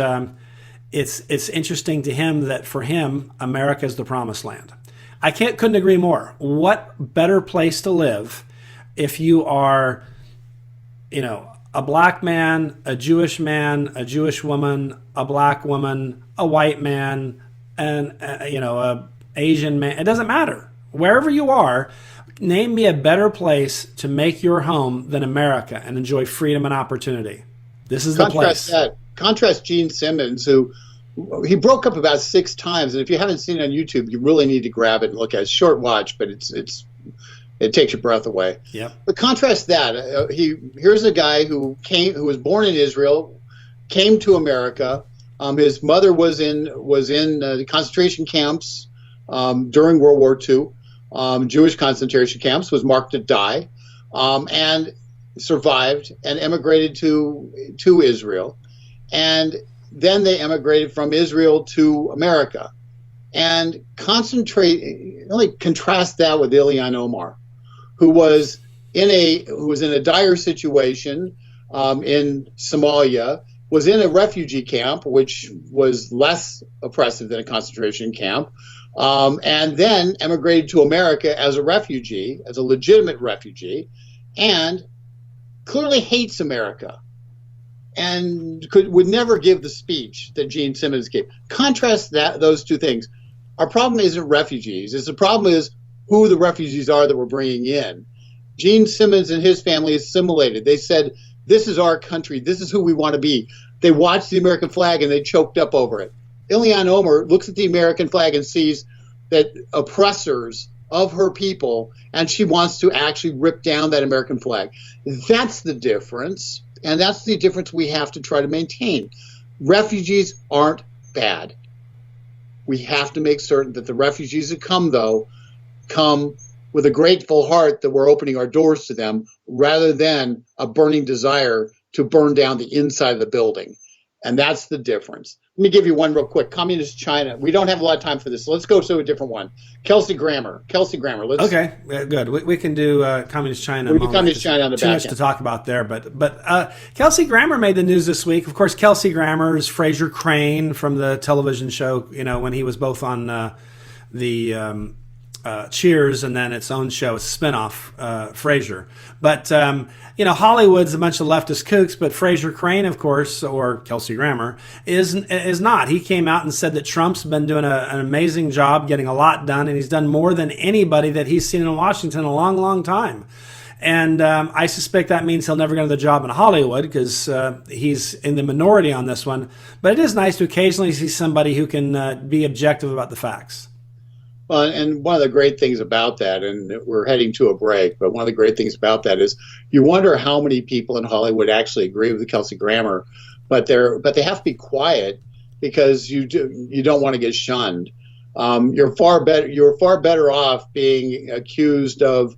it's interesting to him that for him, America is the promised land. I couldn't agree more. What better place to live if you are, a black man, a Jewish woman, a black woman, a white man, and, a Asian man. It doesn't matter. Wherever you are, name me a better place to make your home than America and enjoy freedom and opportunity. This is the place. Contrast Gene Simmons, who he broke up about 6 times, and if you haven't seen it on YouTube, you really need to grab it and look at it. It's a short watch, but it takes your breath away. Yep. But contrast that. Here's a guy who was born in Israel, came to America. His mother was in the concentration camps during World War II. Jewish concentration camps, was marked to die, and survived and emigrated to Israel. And then they emigrated from Israel to America. And contrast that with Ilhan Omar, who was in a dire situation in Somalia, was in a refugee camp, which was less oppressive than a concentration camp, and then emigrated to America as a refugee, as a legitimate refugee, and clearly hates America, and would never give the speech that Gene Simmons gave. Contrast those two things. Our problem isn't refugees. The problem is who the refugees are that we're bringing in. Gene Simmons and his family assimilated. They said, this is our country. This is who we want to be. They watched the American flag and they choked up over it. Ilhan Omar looks at the American flag and sees that oppressors of her people, and she wants to actually rip down that American flag. That's the difference, and that's the difference we have to try to maintain. Refugees aren't bad. We have to make certain that the refugees that come, though, come with a grateful heart that we're opening our doors to them, rather than a burning desire to burn down the inside of the building. And that's the difference. Let me give you one real quick. Communist China. We don't have a lot of time for this, so let's go to a different one. Kelsey Grammer. Okay, good. We can do Communist China. We'll do Communist China on the back end. Too much to talk about there, but Kelsey Grammer made the news this week. Of course, Kelsey Grammer is Fraser Crane from the television show. When he was both on the Cheers and then its own show, its spinoff, Frasier. But Hollywood's a bunch of leftist kooks, but Fraser Crane, of course, or Kelsey Grammer, is not. He came out and said that Trump's been doing an amazing job, getting a lot done, and he's done more than anybody that he's seen in Washington in a long, long time. And I suspect that means he'll never get another job in Hollywood, because he's in the minority on this one. But it is nice to occasionally see somebody who can be objective about the facts. Well, and one of the great things about that, and we're heading to a break, but one of the great things about that is you wonder how many people in Hollywood actually agree with Kelsey Grammer, but they have to be quiet because you don't want to get shunned. You're far better off being accused of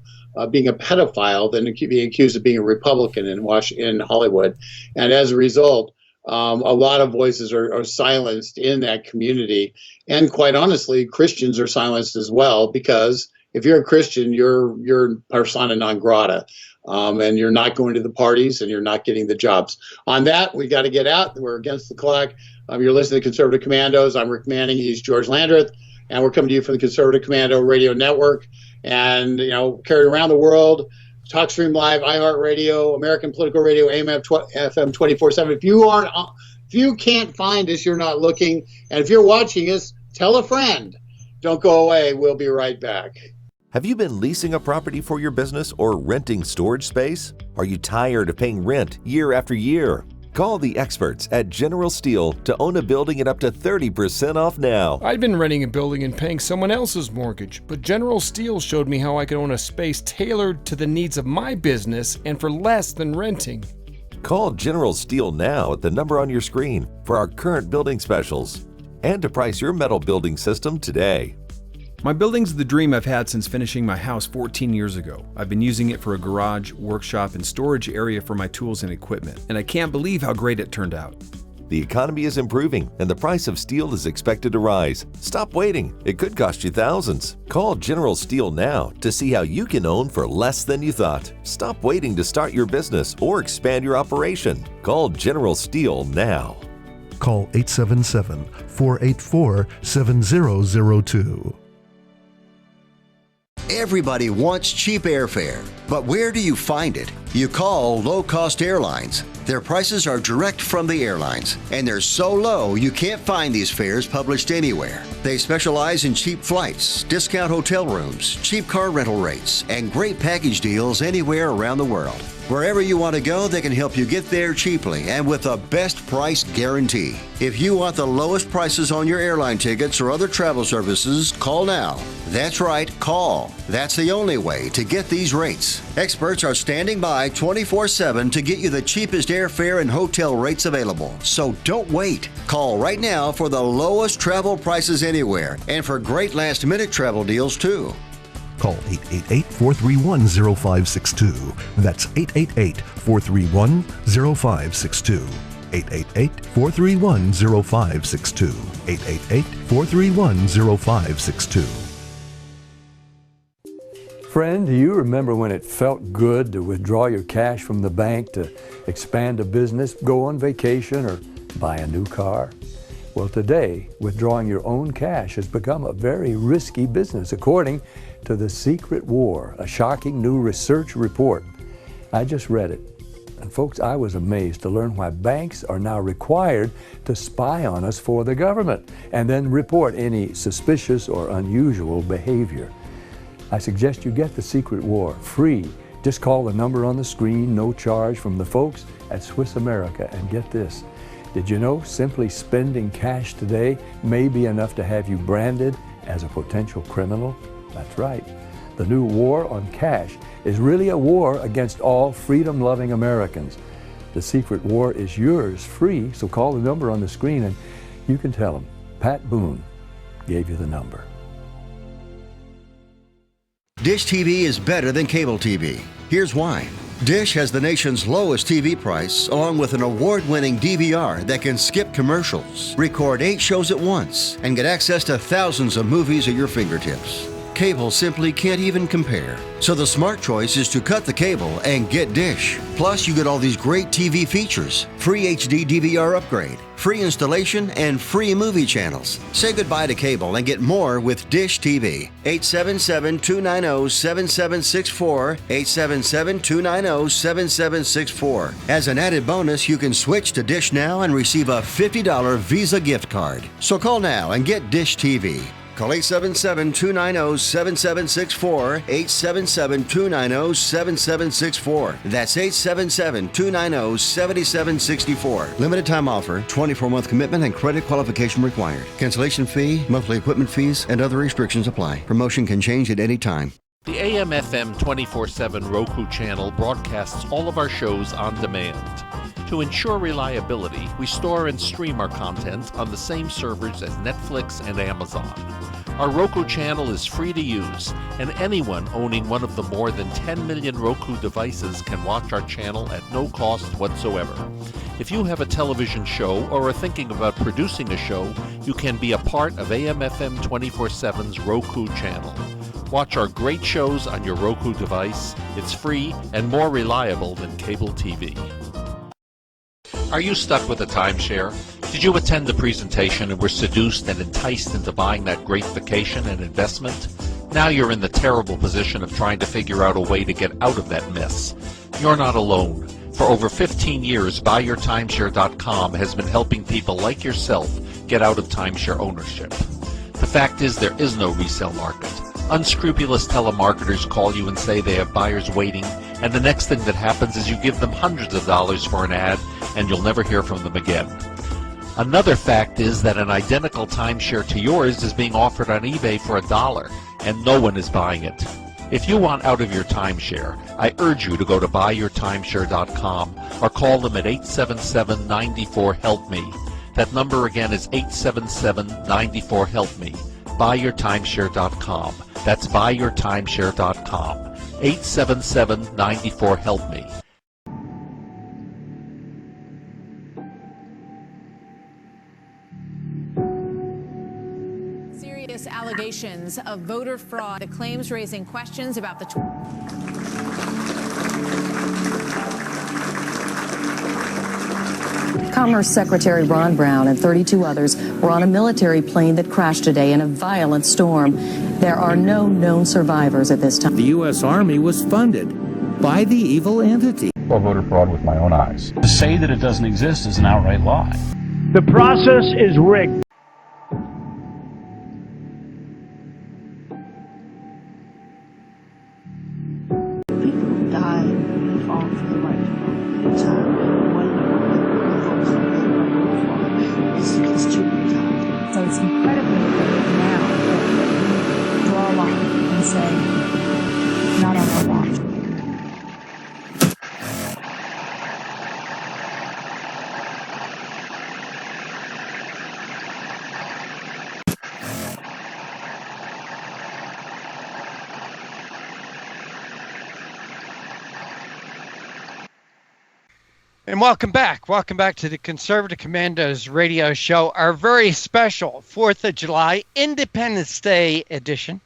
being a pedophile than being accused of being a Republican in Hollywood, and as a result, a lot of voices are silenced in that community. And quite honestly, Christians are silenced as well, because if you're a Christian, you're persona non grata, and you're not going to the parties and you're not getting the jobs. On that, we got to get out. We're against the clock. You're listening to Conservative Commandos. I'm Rick Manning. He's George Landrith, and we're coming to you from the Conservative Commando Radio Network, and carried around the world. TalkStream Live, iHeartRadio, American Political Radio, AM/FM 24/7. If you can't find us, you're not looking. And if you're watching us, tell a friend. Don't go away. We'll be right back. Have you been leasing a property for your business or renting storage space? Are you tired of paying rent year after year? Call the experts at General Steel to own a building at up to 30% off now. I'd been renting a building and paying someone else's mortgage, but General Steel showed me how I could own a space tailored to the needs of my business and for less than renting. Call General Steel now at the number on your screen for our current building specials and to price your metal building system today. My building's the dream I've had since finishing my house 14 years ago. I've been using it for a garage, workshop, and storage area for my tools and equipment, and I can't believe how great it turned out. The economy is improving and the price of steel is expected to rise. Stop waiting. It could cost you thousands. Call General Steel now to see how you can own for less than you thought. Stop waiting to start your business or expand your operation. Call General Steel now. Call 877-484-7002. Everybody wants cheap airfare, but where do you find it? You call low-cost airlines. Their prices are direct from the airlines, and they're so low you can't find these fares published anywhere. They specialize in cheap flights, discount hotel rooms, cheap car rental rates, and great package deals anywhere around the world. Wherever you want to go, they can help you get there cheaply and with a best price guarantee. If you want the lowest prices on your airline tickets or other travel services, call now. That's right, call. That's the only way to get these rates. Experts are standing by 24/7 to get you the cheapest airfare and hotel rates available. So don't wait. Call right now for the lowest travel prices anywhere and for great last-minute travel deals too. Call 888-431-0562. That's 888-431-0562. 888-431-0562. 888-431-0562. Friend, do you remember when it felt good to withdraw your cash from the bank to expand a business, go on vacation, or buy a new car? Well, today, withdrawing your own cash has become a very risky business, according to The Secret War, a shocking new research report. I just read it. And folks, I was amazed to learn why banks are now required to spy on us for the government and then report any suspicious or unusual behavior. I suggest you get The Secret War free. Just call the number on the screen, no charge, from the folks at Swiss America. And get this, did you know simply spending cash today may be enough to have you branded as a potential criminal? That's right. The new war on cash is really a war against all freedom-loving Americans. The Secret War is yours free, so call the number on the screen and you can tell them Pat Boone gave you the number. Dish TV is better than cable TV. Here's why. Dish has the nation's lowest TV price, along with an award-winning DVR that can skip commercials, record 8 shows at once, and get access to thousands of movies at your fingertips. Cable simply can't even compare. So the smart choice is to cut the cable and get Dish. Plus, you get all these great TV features, free HD DVR upgrade, free installation, and free movie channels. Say goodbye to cable and get more with Dish TV. 877-290-7764, 877-290-7764. As an added bonus, you can switch to Dish now and receive a $50 Visa gift card. So call now and get Dish TV. Call 877-290-7764, 877-290-7764. That's 877-290-7764. Limited time offer, 24-month commitment and credit qualification required. Cancellation fee, monthly equipment fees, and other restrictions apply. Promotion can change at any time. The AM/FM 24/7 Roku channel broadcasts all of our shows on demand. To ensure reliability, we store and stream our content on the same servers as Netflix and Amazon. Our Roku channel is free to use, and anyone owning one of the more than 10 million Roku devices can watch our channel at no cost whatsoever. If you have a television show or are thinking about producing a show, you can be a part of AM/FM 24/7's Roku channel. Watch our great shows on your Roku device. It's free and more reliable than cable TV. Are you stuck with a timeshare? Did you attend the presentation and were seduced and enticed into buying that great vacation and investment? Now you're in the terrible position of trying to figure out a way to get out of that mess. You're not alone. For over 15 years, BuyYourTimeshare.com has been helping people like yourself get out of timeshare ownership. The fact is there is no resale market. Unscrupulous telemarketers call you and say they have buyers waiting, and the next thing that happens is you give them hundreds of dollars for an ad, and you'll never hear from them again. Another fact is that an identical timeshare to yours is being offered on eBay for $1, and no one is buying it. If you want out of your timeshare, I urge you to go to buyyourtimeshare.com or call them at 877-94-HELP-ME. That number again is 877-94-HELP-ME. Buyyourtimeshare.com. That's buyyourtimeshare.com. 877-94-HELP-ME. Serious allegations of voter fraud. The claims raising questions about the Commerce Secretary Ron Brown and 32 others were on a military plane that crashed today in a violent storm. There are no known survivors at this time. The U.S. Army was funded by the evil entity. Saw voter fraud with my own eyes. To say that it doesn't exist is an outright lie. The process is rigged. People die and fall for the right time. It's too brutal. So it's incredibly important now that we draw a line and say, not on our watch. And welcome back. Welcome back to the Conservative Commandos radio show, our very special 4th of July Independence Day edition.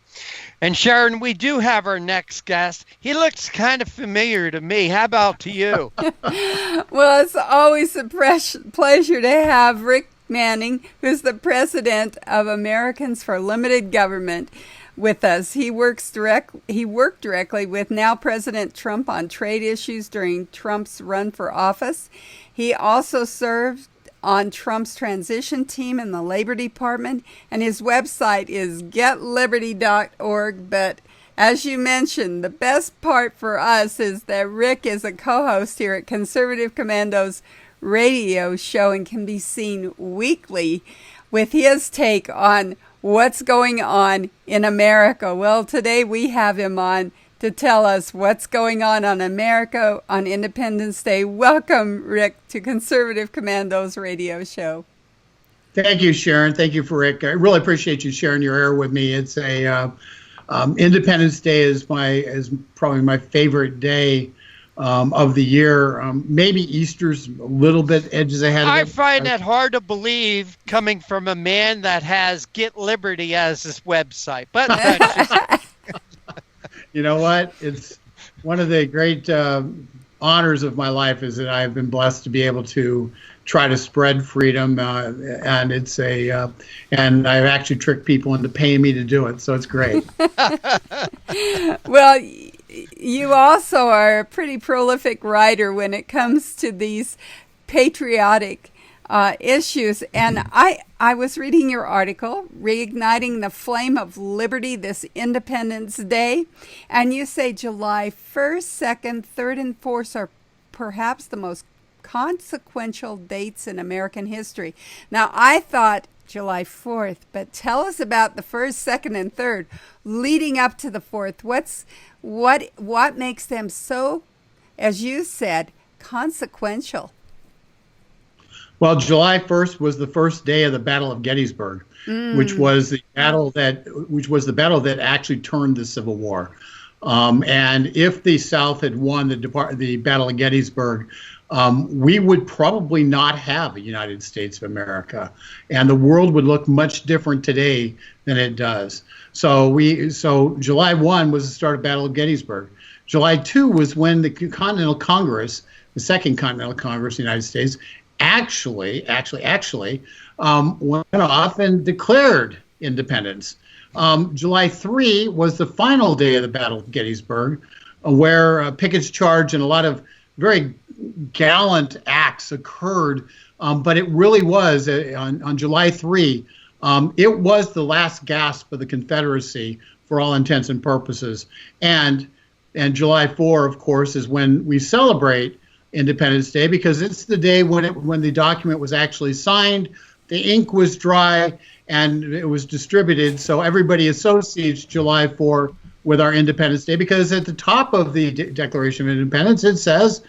And Sharron, we do have our next guest. He looks kind of familiar to me. How about to you? Well, it's always a pleasure to have Rick Manning, who's the president of Americans for Limited Government, with us. He worked directly with now President Trump on trade issues during Trump's run for office. He also served on Trump's transition team in the Labor Department, and his website is getliberty.org. But as you mentioned, the best part for us is that Rick is a co-host here at Conservative Commandos radio show and can be seen weekly with his take on what's going on in America. Well, today we have him on to tell us what's going on America on Independence Day. Welcome, Rick, to Conservative Commandos radio show. Thank you, Sharon. Thank you for Rick. I really appreciate you sharing your air with me. It's a Independence Day is probably my favorite day of the year. Maybe Easter's a little bit edges ahead of it. I find that hard to believe coming from a man that has Get Liberty as his website. But that's just... You know what? It's one of the great honors of my life is that I've been blessed to be able to try to spread freedom, and it's and I've actually tricked people into paying me to do it, so it's great. Well, you also are a pretty prolific writer when it comes to these patriotic issues. And I was reading your article, Reigniting the Flame of Liberty this Independence Day. And you say July 1st, 2nd, 3rd, and 4th are perhaps the most consequential dates in American history. Now, I thought July 4th, but tell us about the 1st, 2nd, and 3rd leading up to the 4th. What makes them so, as you said, consequential? Well, July 1st was the first day of the Battle of Gettysburg, which was the battle that actually turned the Civil War. And if the South had won the Battle of Gettysburg, we would probably not have a United States of America, and the world would look much different today than it does. So July 1 was the start of Battle of Gettysburg. July 2 was when the Continental Congress, the Second Continental Congress of the United States, actually went off and declared independence. July 3 was the final day of the Battle of Gettysburg, where Pickett's charge and a lot of very gallant acts occurred. But it really was, on July 3, it was the last gasp of the Confederacy for all intents and purposes. And July 4, of course, is when we celebrate Independence Day, because it's the day when the document was actually signed, the ink was dry, and it was distributed. So everybody associates July 4 with our Independence Day, because at the top of the Declaration of Independence, it says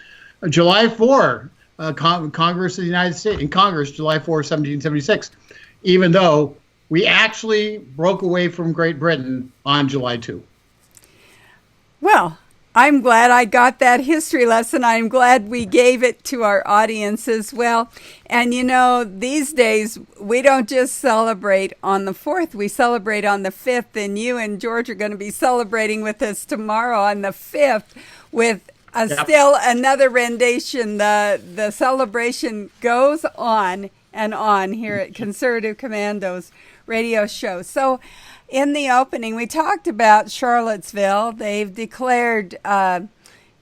July 4, Congress of the United States, in Congress, July 4, 1776, even though we actually broke away from Great Britain on July 2. Well, I'm glad I got that history lesson. I'm glad we gave it to our audience as well. And you know, these days, we don't just celebrate on the 4th, we celebrate on the 5th. And you and George are going to be celebrating with us tomorrow on the 5th with still another rendition. The celebration goes on and on here at Conservative Commandos radio show. So in the opening, we talked about Charlottesville. They've declared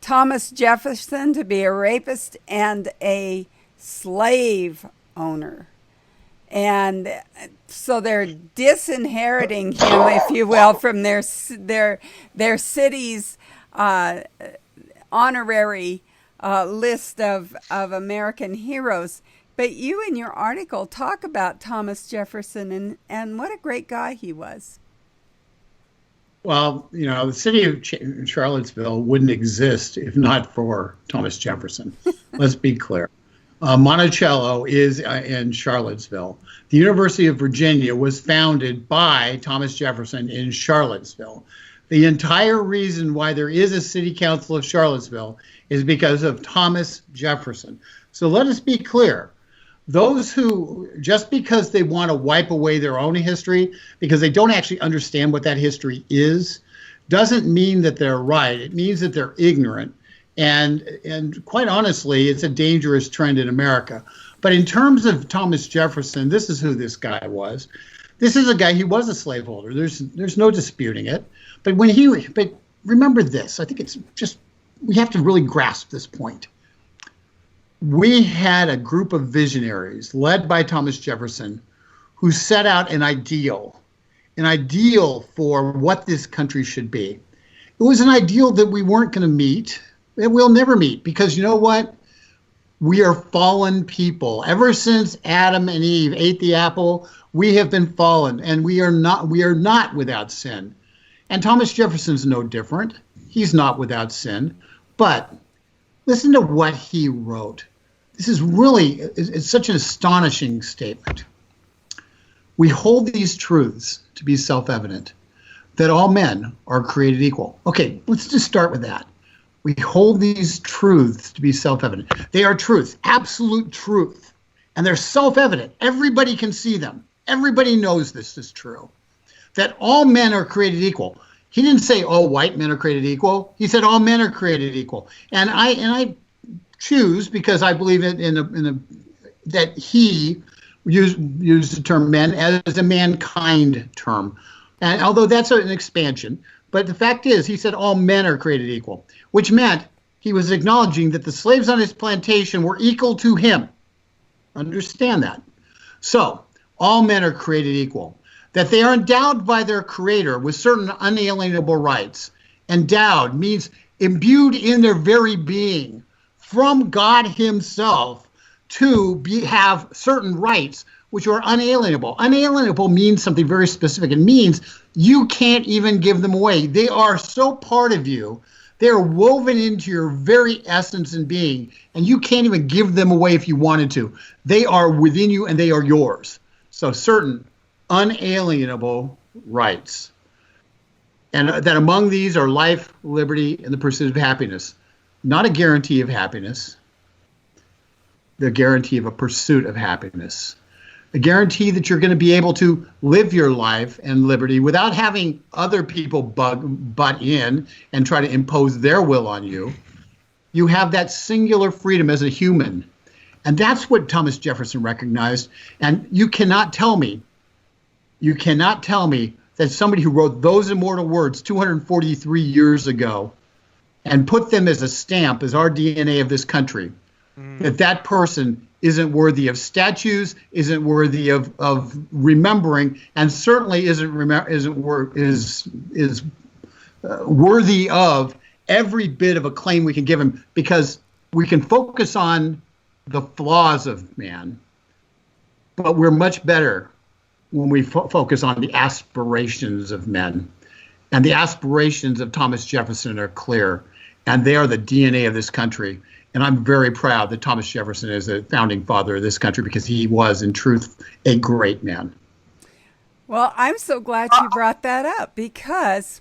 Thomas Jefferson to be a rapist and a slave owner. And so they're disinheriting him, if you will, from their city's honorary list of American heroes. But you in your article talk about Thomas Jefferson and what a great guy he was. Well, you know, the city of Charlottesville wouldn't exist if not for Thomas Jefferson. Let's be clear. Monticello is in Charlottesville. The University of Virginia was founded by Thomas Jefferson in Charlottesville. The entire reason why there is a city council of Charlottesville is because of Thomas Jefferson. So let us be clear. Those who, just because they want to wipe away their own history, because they don't actually understand what that history is, doesn't mean that they're right. It means that they're ignorant. And quite honestly, it's a dangerous trend in America. But in terms of Thomas Jefferson, this is who this guy was. This is a guy, he was a slaveholder. There's no disputing it. But remember this, I think it's just, we have to really grasp this point. We had a group of visionaries led by Thomas Jefferson who set out an ideal for what this country should be. It was an ideal that we weren't going to meet, that we'll never meet, because you know what? We are fallen people. Ever since Adam and Eve ate the apple, we have been fallen, and we are not without sin. And Thomas Jefferson's no different. He's not without sin. But listen to what he wrote. This is really, it's such an astonishing statement. We hold these truths to be self-evident, that all men are created equal. Okay, let's just start with that. We hold these truths to be self-evident. They are truths, absolute truth, and they're self-evident. Everybody can see them. Everybody knows this is true, that all men are created equal. He didn't say all white men are created equal. He said all men are created equal. And I choose, because I believe that he used the term men as a mankind term. And although that's an expansion, but the fact is, he said all men are created equal, which meant he was acknowledging that the slaves on his plantation were equal to him. Understand that. So all men are created equal, that they are endowed by their creator with certain unalienable rights. Endowed means imbued in their very being from God himself to have certain rights which are unalienable. Unalienable means something very specific. It means you can't even give them away. They are so part of you. They are woven into your very essence and being, and you can't even give them away if you wanted to. They are within you and they are yours. So certain unalienable rights. and that among these are life, liberty, and the pursuit of happiness. Not a guarantee of happiness, the guarantee of a pursuit of happiness. A guarantee that you're going to be able to live your life and liberty without having other people butt in and try to impose their will on you. You have that singular freedom as a human. And that's what Thomas Jefferson recognized. And you cannot tell me that somebody who wrote those immortal words 243 years ago and put them as a stamp, as our DNA of this country, that person isn't worthy of statues, isn't worthy of remembering, and certainly isn't worthy of every bit of acclaim we can give him, because we can focus on the flaws of man, but we're much better when we focus on the aspirations of men. And the aspirations of Thomas Jefferson are clear, and they are the DNA of this country. And I'm very proud that Thomas Jefferson is the founding father of this country, because he was, in truth, a great man. Well, I'm so glad you brought that up, because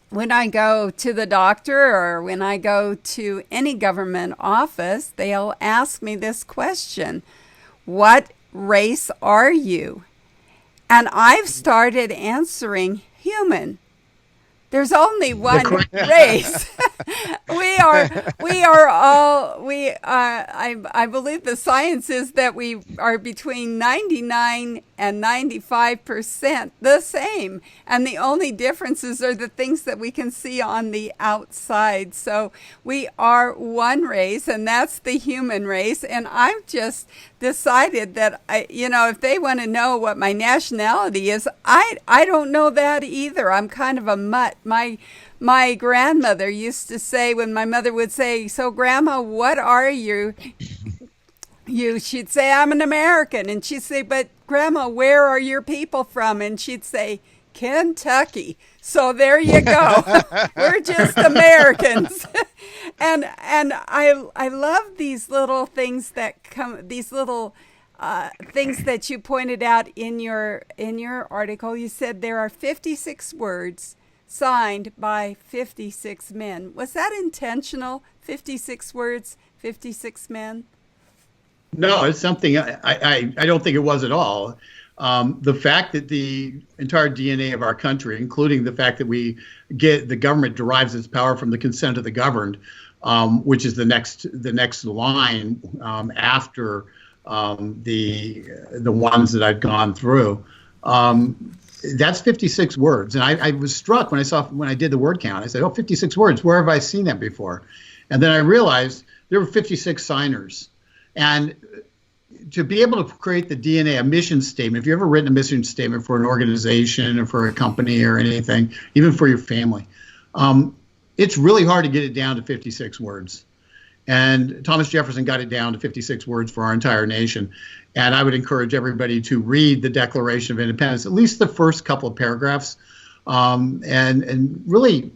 when I go to the doctor or when I go to any government office, they'll ask me this question: what race are you? And I've started answering human. There's only one race. I believe the science is that we are between 99 and 95% the same. And the only differences are the things that we can see on the outside. So we are one race, and that's the human race. And I've just decided that, if they want to know what my nationality is, I don't know that either. I'm kind of a mutt. My grandmother used to say, when my mother would say, "So Grandma, what are you?" She'd say, "I'm an American." And she'd say, "But Grandma, where are your people from?" And she'd say, "Kentucky." So there you go. We're just Americans. and I love these little things that come, these little things that you pointed out in your article. You said there are 56 words signed by 56 men. Was that intentional? 56 words, 56 men? No, it's something I don't think it was at all. The fact that the entire DNA of our country, including the fact that the government derives its power from the consent of the governed, which is the next line after the ones that I've gone through. That's 56 words. And I was struck when I did the word count. I said, 56 words. Where have I seen that before? And then I realized there were 56 signers. And to be able to create the DNA, a mission statement, if you've ever written a mission statement for an organization or for a company or anything, even for your family, it's really hard to get it down to 56 words. And Thomas Jefferson got it down to 56 words for our entire nation. And I would encourage everybody to read the Declaration of Independence, at least the first couple of paragraphs, and really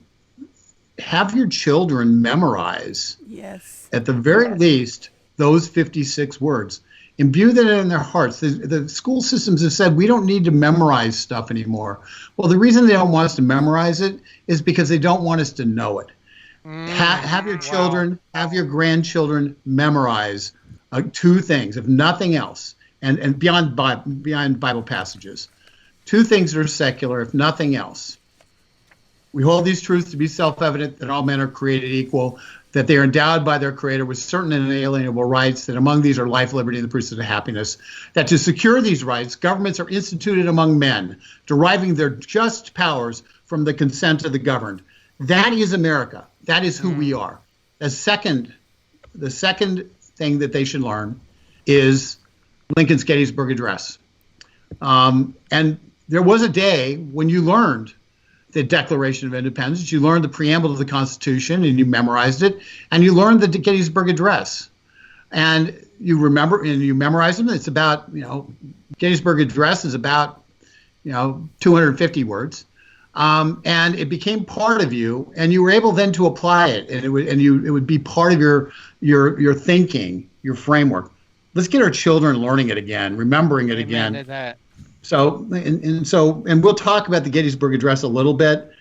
have your children memorize, yes, at the very least, those 56 words. Imbue that in their hearts. The school systems have said we don't need to memorize stuff anymore. Well, the reason they don't want us to memorize it is because they don't want us to know it. Have your children, have your grandchildren memorize two things, if nothing else, and beyond Bible passages. Two things that are secular, if nothing else. We hold these truths to be self-evident, that all men are created equal, that they are endowed by their Creator with certain and inalienable rights, that among these are life, liberty, and the pursuit of happiness, that to secure these rights, governments are instituted among men, deriving their just powers from the consent of the governed. That is America. That is who we are. The second thing that they should learn is Lincoln's Gettysburg Address. And there was a day when you learned the Declaration of Independence, you learned the preamble to the Constitution, and you memorized it, and you learned the Gettysburg Address. And you remember, and you memorize them. It's about, Gettysburg Address is about, 250 words. And it became part of you, and you were able then to apply it, and it would be part of your thinking, your framework. Let's get our children learning it again, remembering it again. Amen to that. So and we'll talk about the Gettysburg Address a little bit,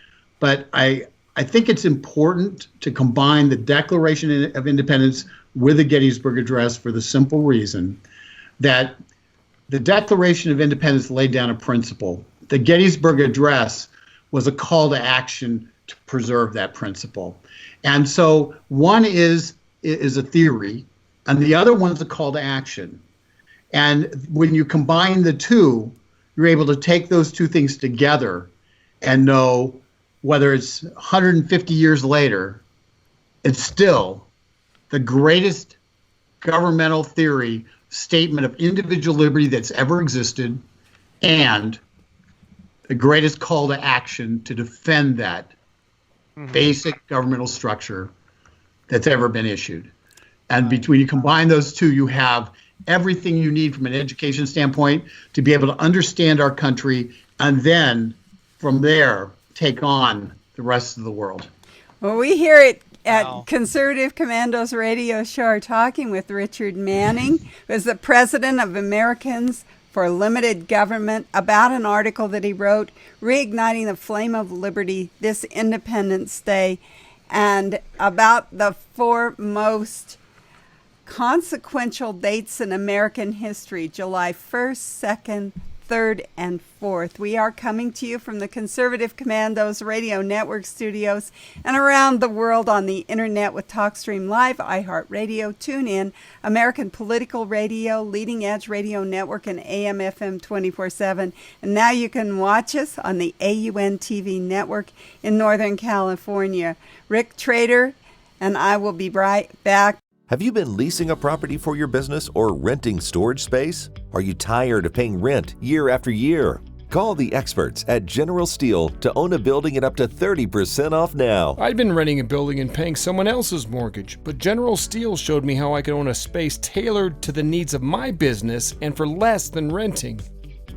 But I think it's important to combine the Declaration of Independence with the Gettysburg Address for the simple reason that the Declaration of Independence laid down a principle. The Gettysburg Address was a call to action to preserve that principle. And so one is a theory, and the other one's a call to action. And when you combine the two, you're able to take those two things together and know whether it's 150 years later, it's still the greatest governmental theory statement of individual liberty that's ever existed, and the greatest call to action to defend that basic governmental structure that's ever been issued. And between you combine those two, you have everything you need from an education standpoint to be able to understand our country, and then from there take on the rest of the world. Well, we here at Conservative Commandos Radio Show are talking with Richard Manning, who is the president of Americans for Limited Government, about an article that he wrote, Reigniting the Flame of Liberty This Independence Day, and about the four most consequential dates in American history, July 1st, 2nd, 3rd, and 4th. We are coming to you from the Conservative Commandos Radio Network studios and around the world on the internet with TalkStream Live, iHeartRadio, TuneIn, American Political Radio, Leading Edge Radio Network, and AM/FM 24/7. And now you can watch us on the AUN TV network in Northern California. Rick Trader and I will be right back. Have you been leasing a property for your business or renting storage space? Are you tired of paying rent year after year? Call the experts at General Steel to own a building at up to 30% off now. I'd been renting a building and paying someone else's mortgage, but General Steel showed me how I could own a space tailored to the needs of my business and for less than renting.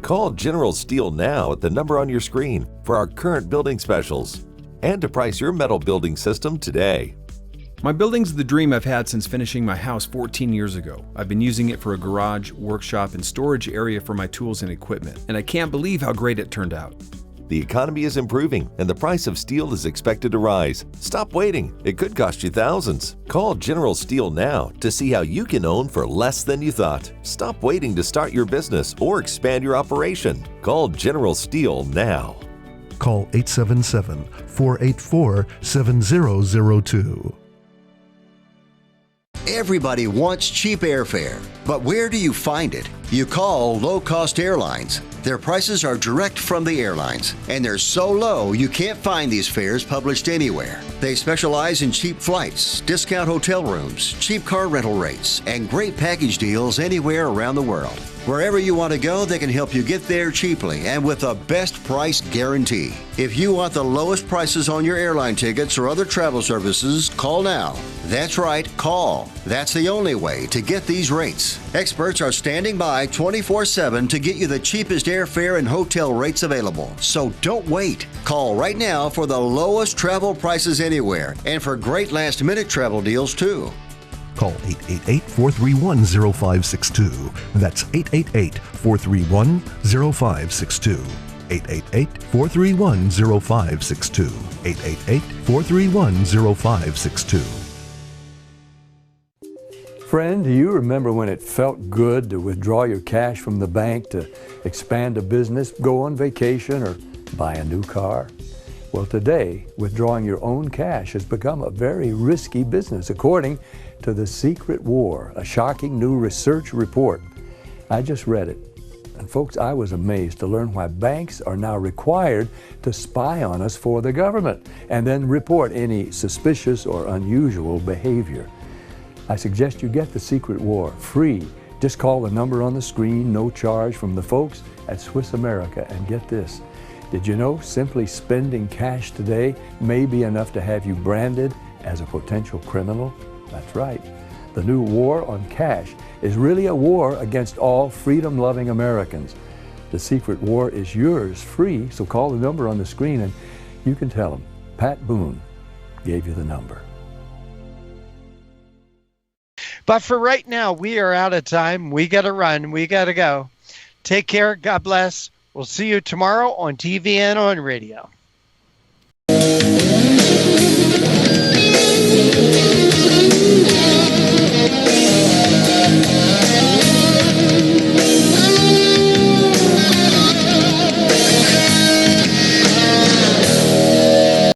Call General Steel now at the number on your screen for our current building specials and to price your metal building system today. My building's the dream I've had since finishing my house 14 years ago. I've been using it for a garage, workshop, and storage area for my tools and equipment, and I can't believe how great it turned out. The economy is improving and the price of steel is expected to rise. Stop waiting. It could cost you thousands. Call General Steel now to see how you can own for less than you thought. Stop waiting to start your business or expand your operation. Call General Steel now. Call 877-484-7002. Everybody wants cheap airfare, but where do you find it? You call low-cost airlines. Their prices are direct from the airlines, and they're so low you can't find these fares published anywhere. They specialize in cheap flights, discount hotel rooms, cheap car rental rates, and great package deals anywhere around the world. Wherever you want to go, they can help you get there cheaply and with a best price guarantee. If you want the lowest prices on your airline tickets or other travel services, call now. That's right, call. That's the only way to get these rates. Experts are standing by 24/7 to get you the cheapest airfare and hotel rates available. So don't wait. Call right now for the lowest travel prices anywhere and for great last-minute travel deals too. Call 888-431-0562. That's 888-431-0562. 888-431-0562. 888-431-0562. Friend, do you remember when it felt good to withdraw your cash from the bank to expand a business, go on vacation, or buy a new car? Well, today, withdrawing your own cash has become a very risky business, according to The Secret War, a shocking new research report. I just read it. And folks, I was amazed to learn why banks are now required to spy on us for the government and then report any suspicious or unusual behavior. I suggest you get The Secret War free. Just call the number on the screen, no charge, from the folks at Swiss America. And get this, did you know simply spending cash today may be enough to have you branded as a potential criminal? That's right. The new war on cash is really a war against all freedom-loving Americans. The Secret War is yours free, so call the number on the screen and you can tell them Pat Boone gave you the number. But for right now, we are out of time. We got to run. We got to go. Take care. God bless. We'll see you tomorrow on TV and on radio.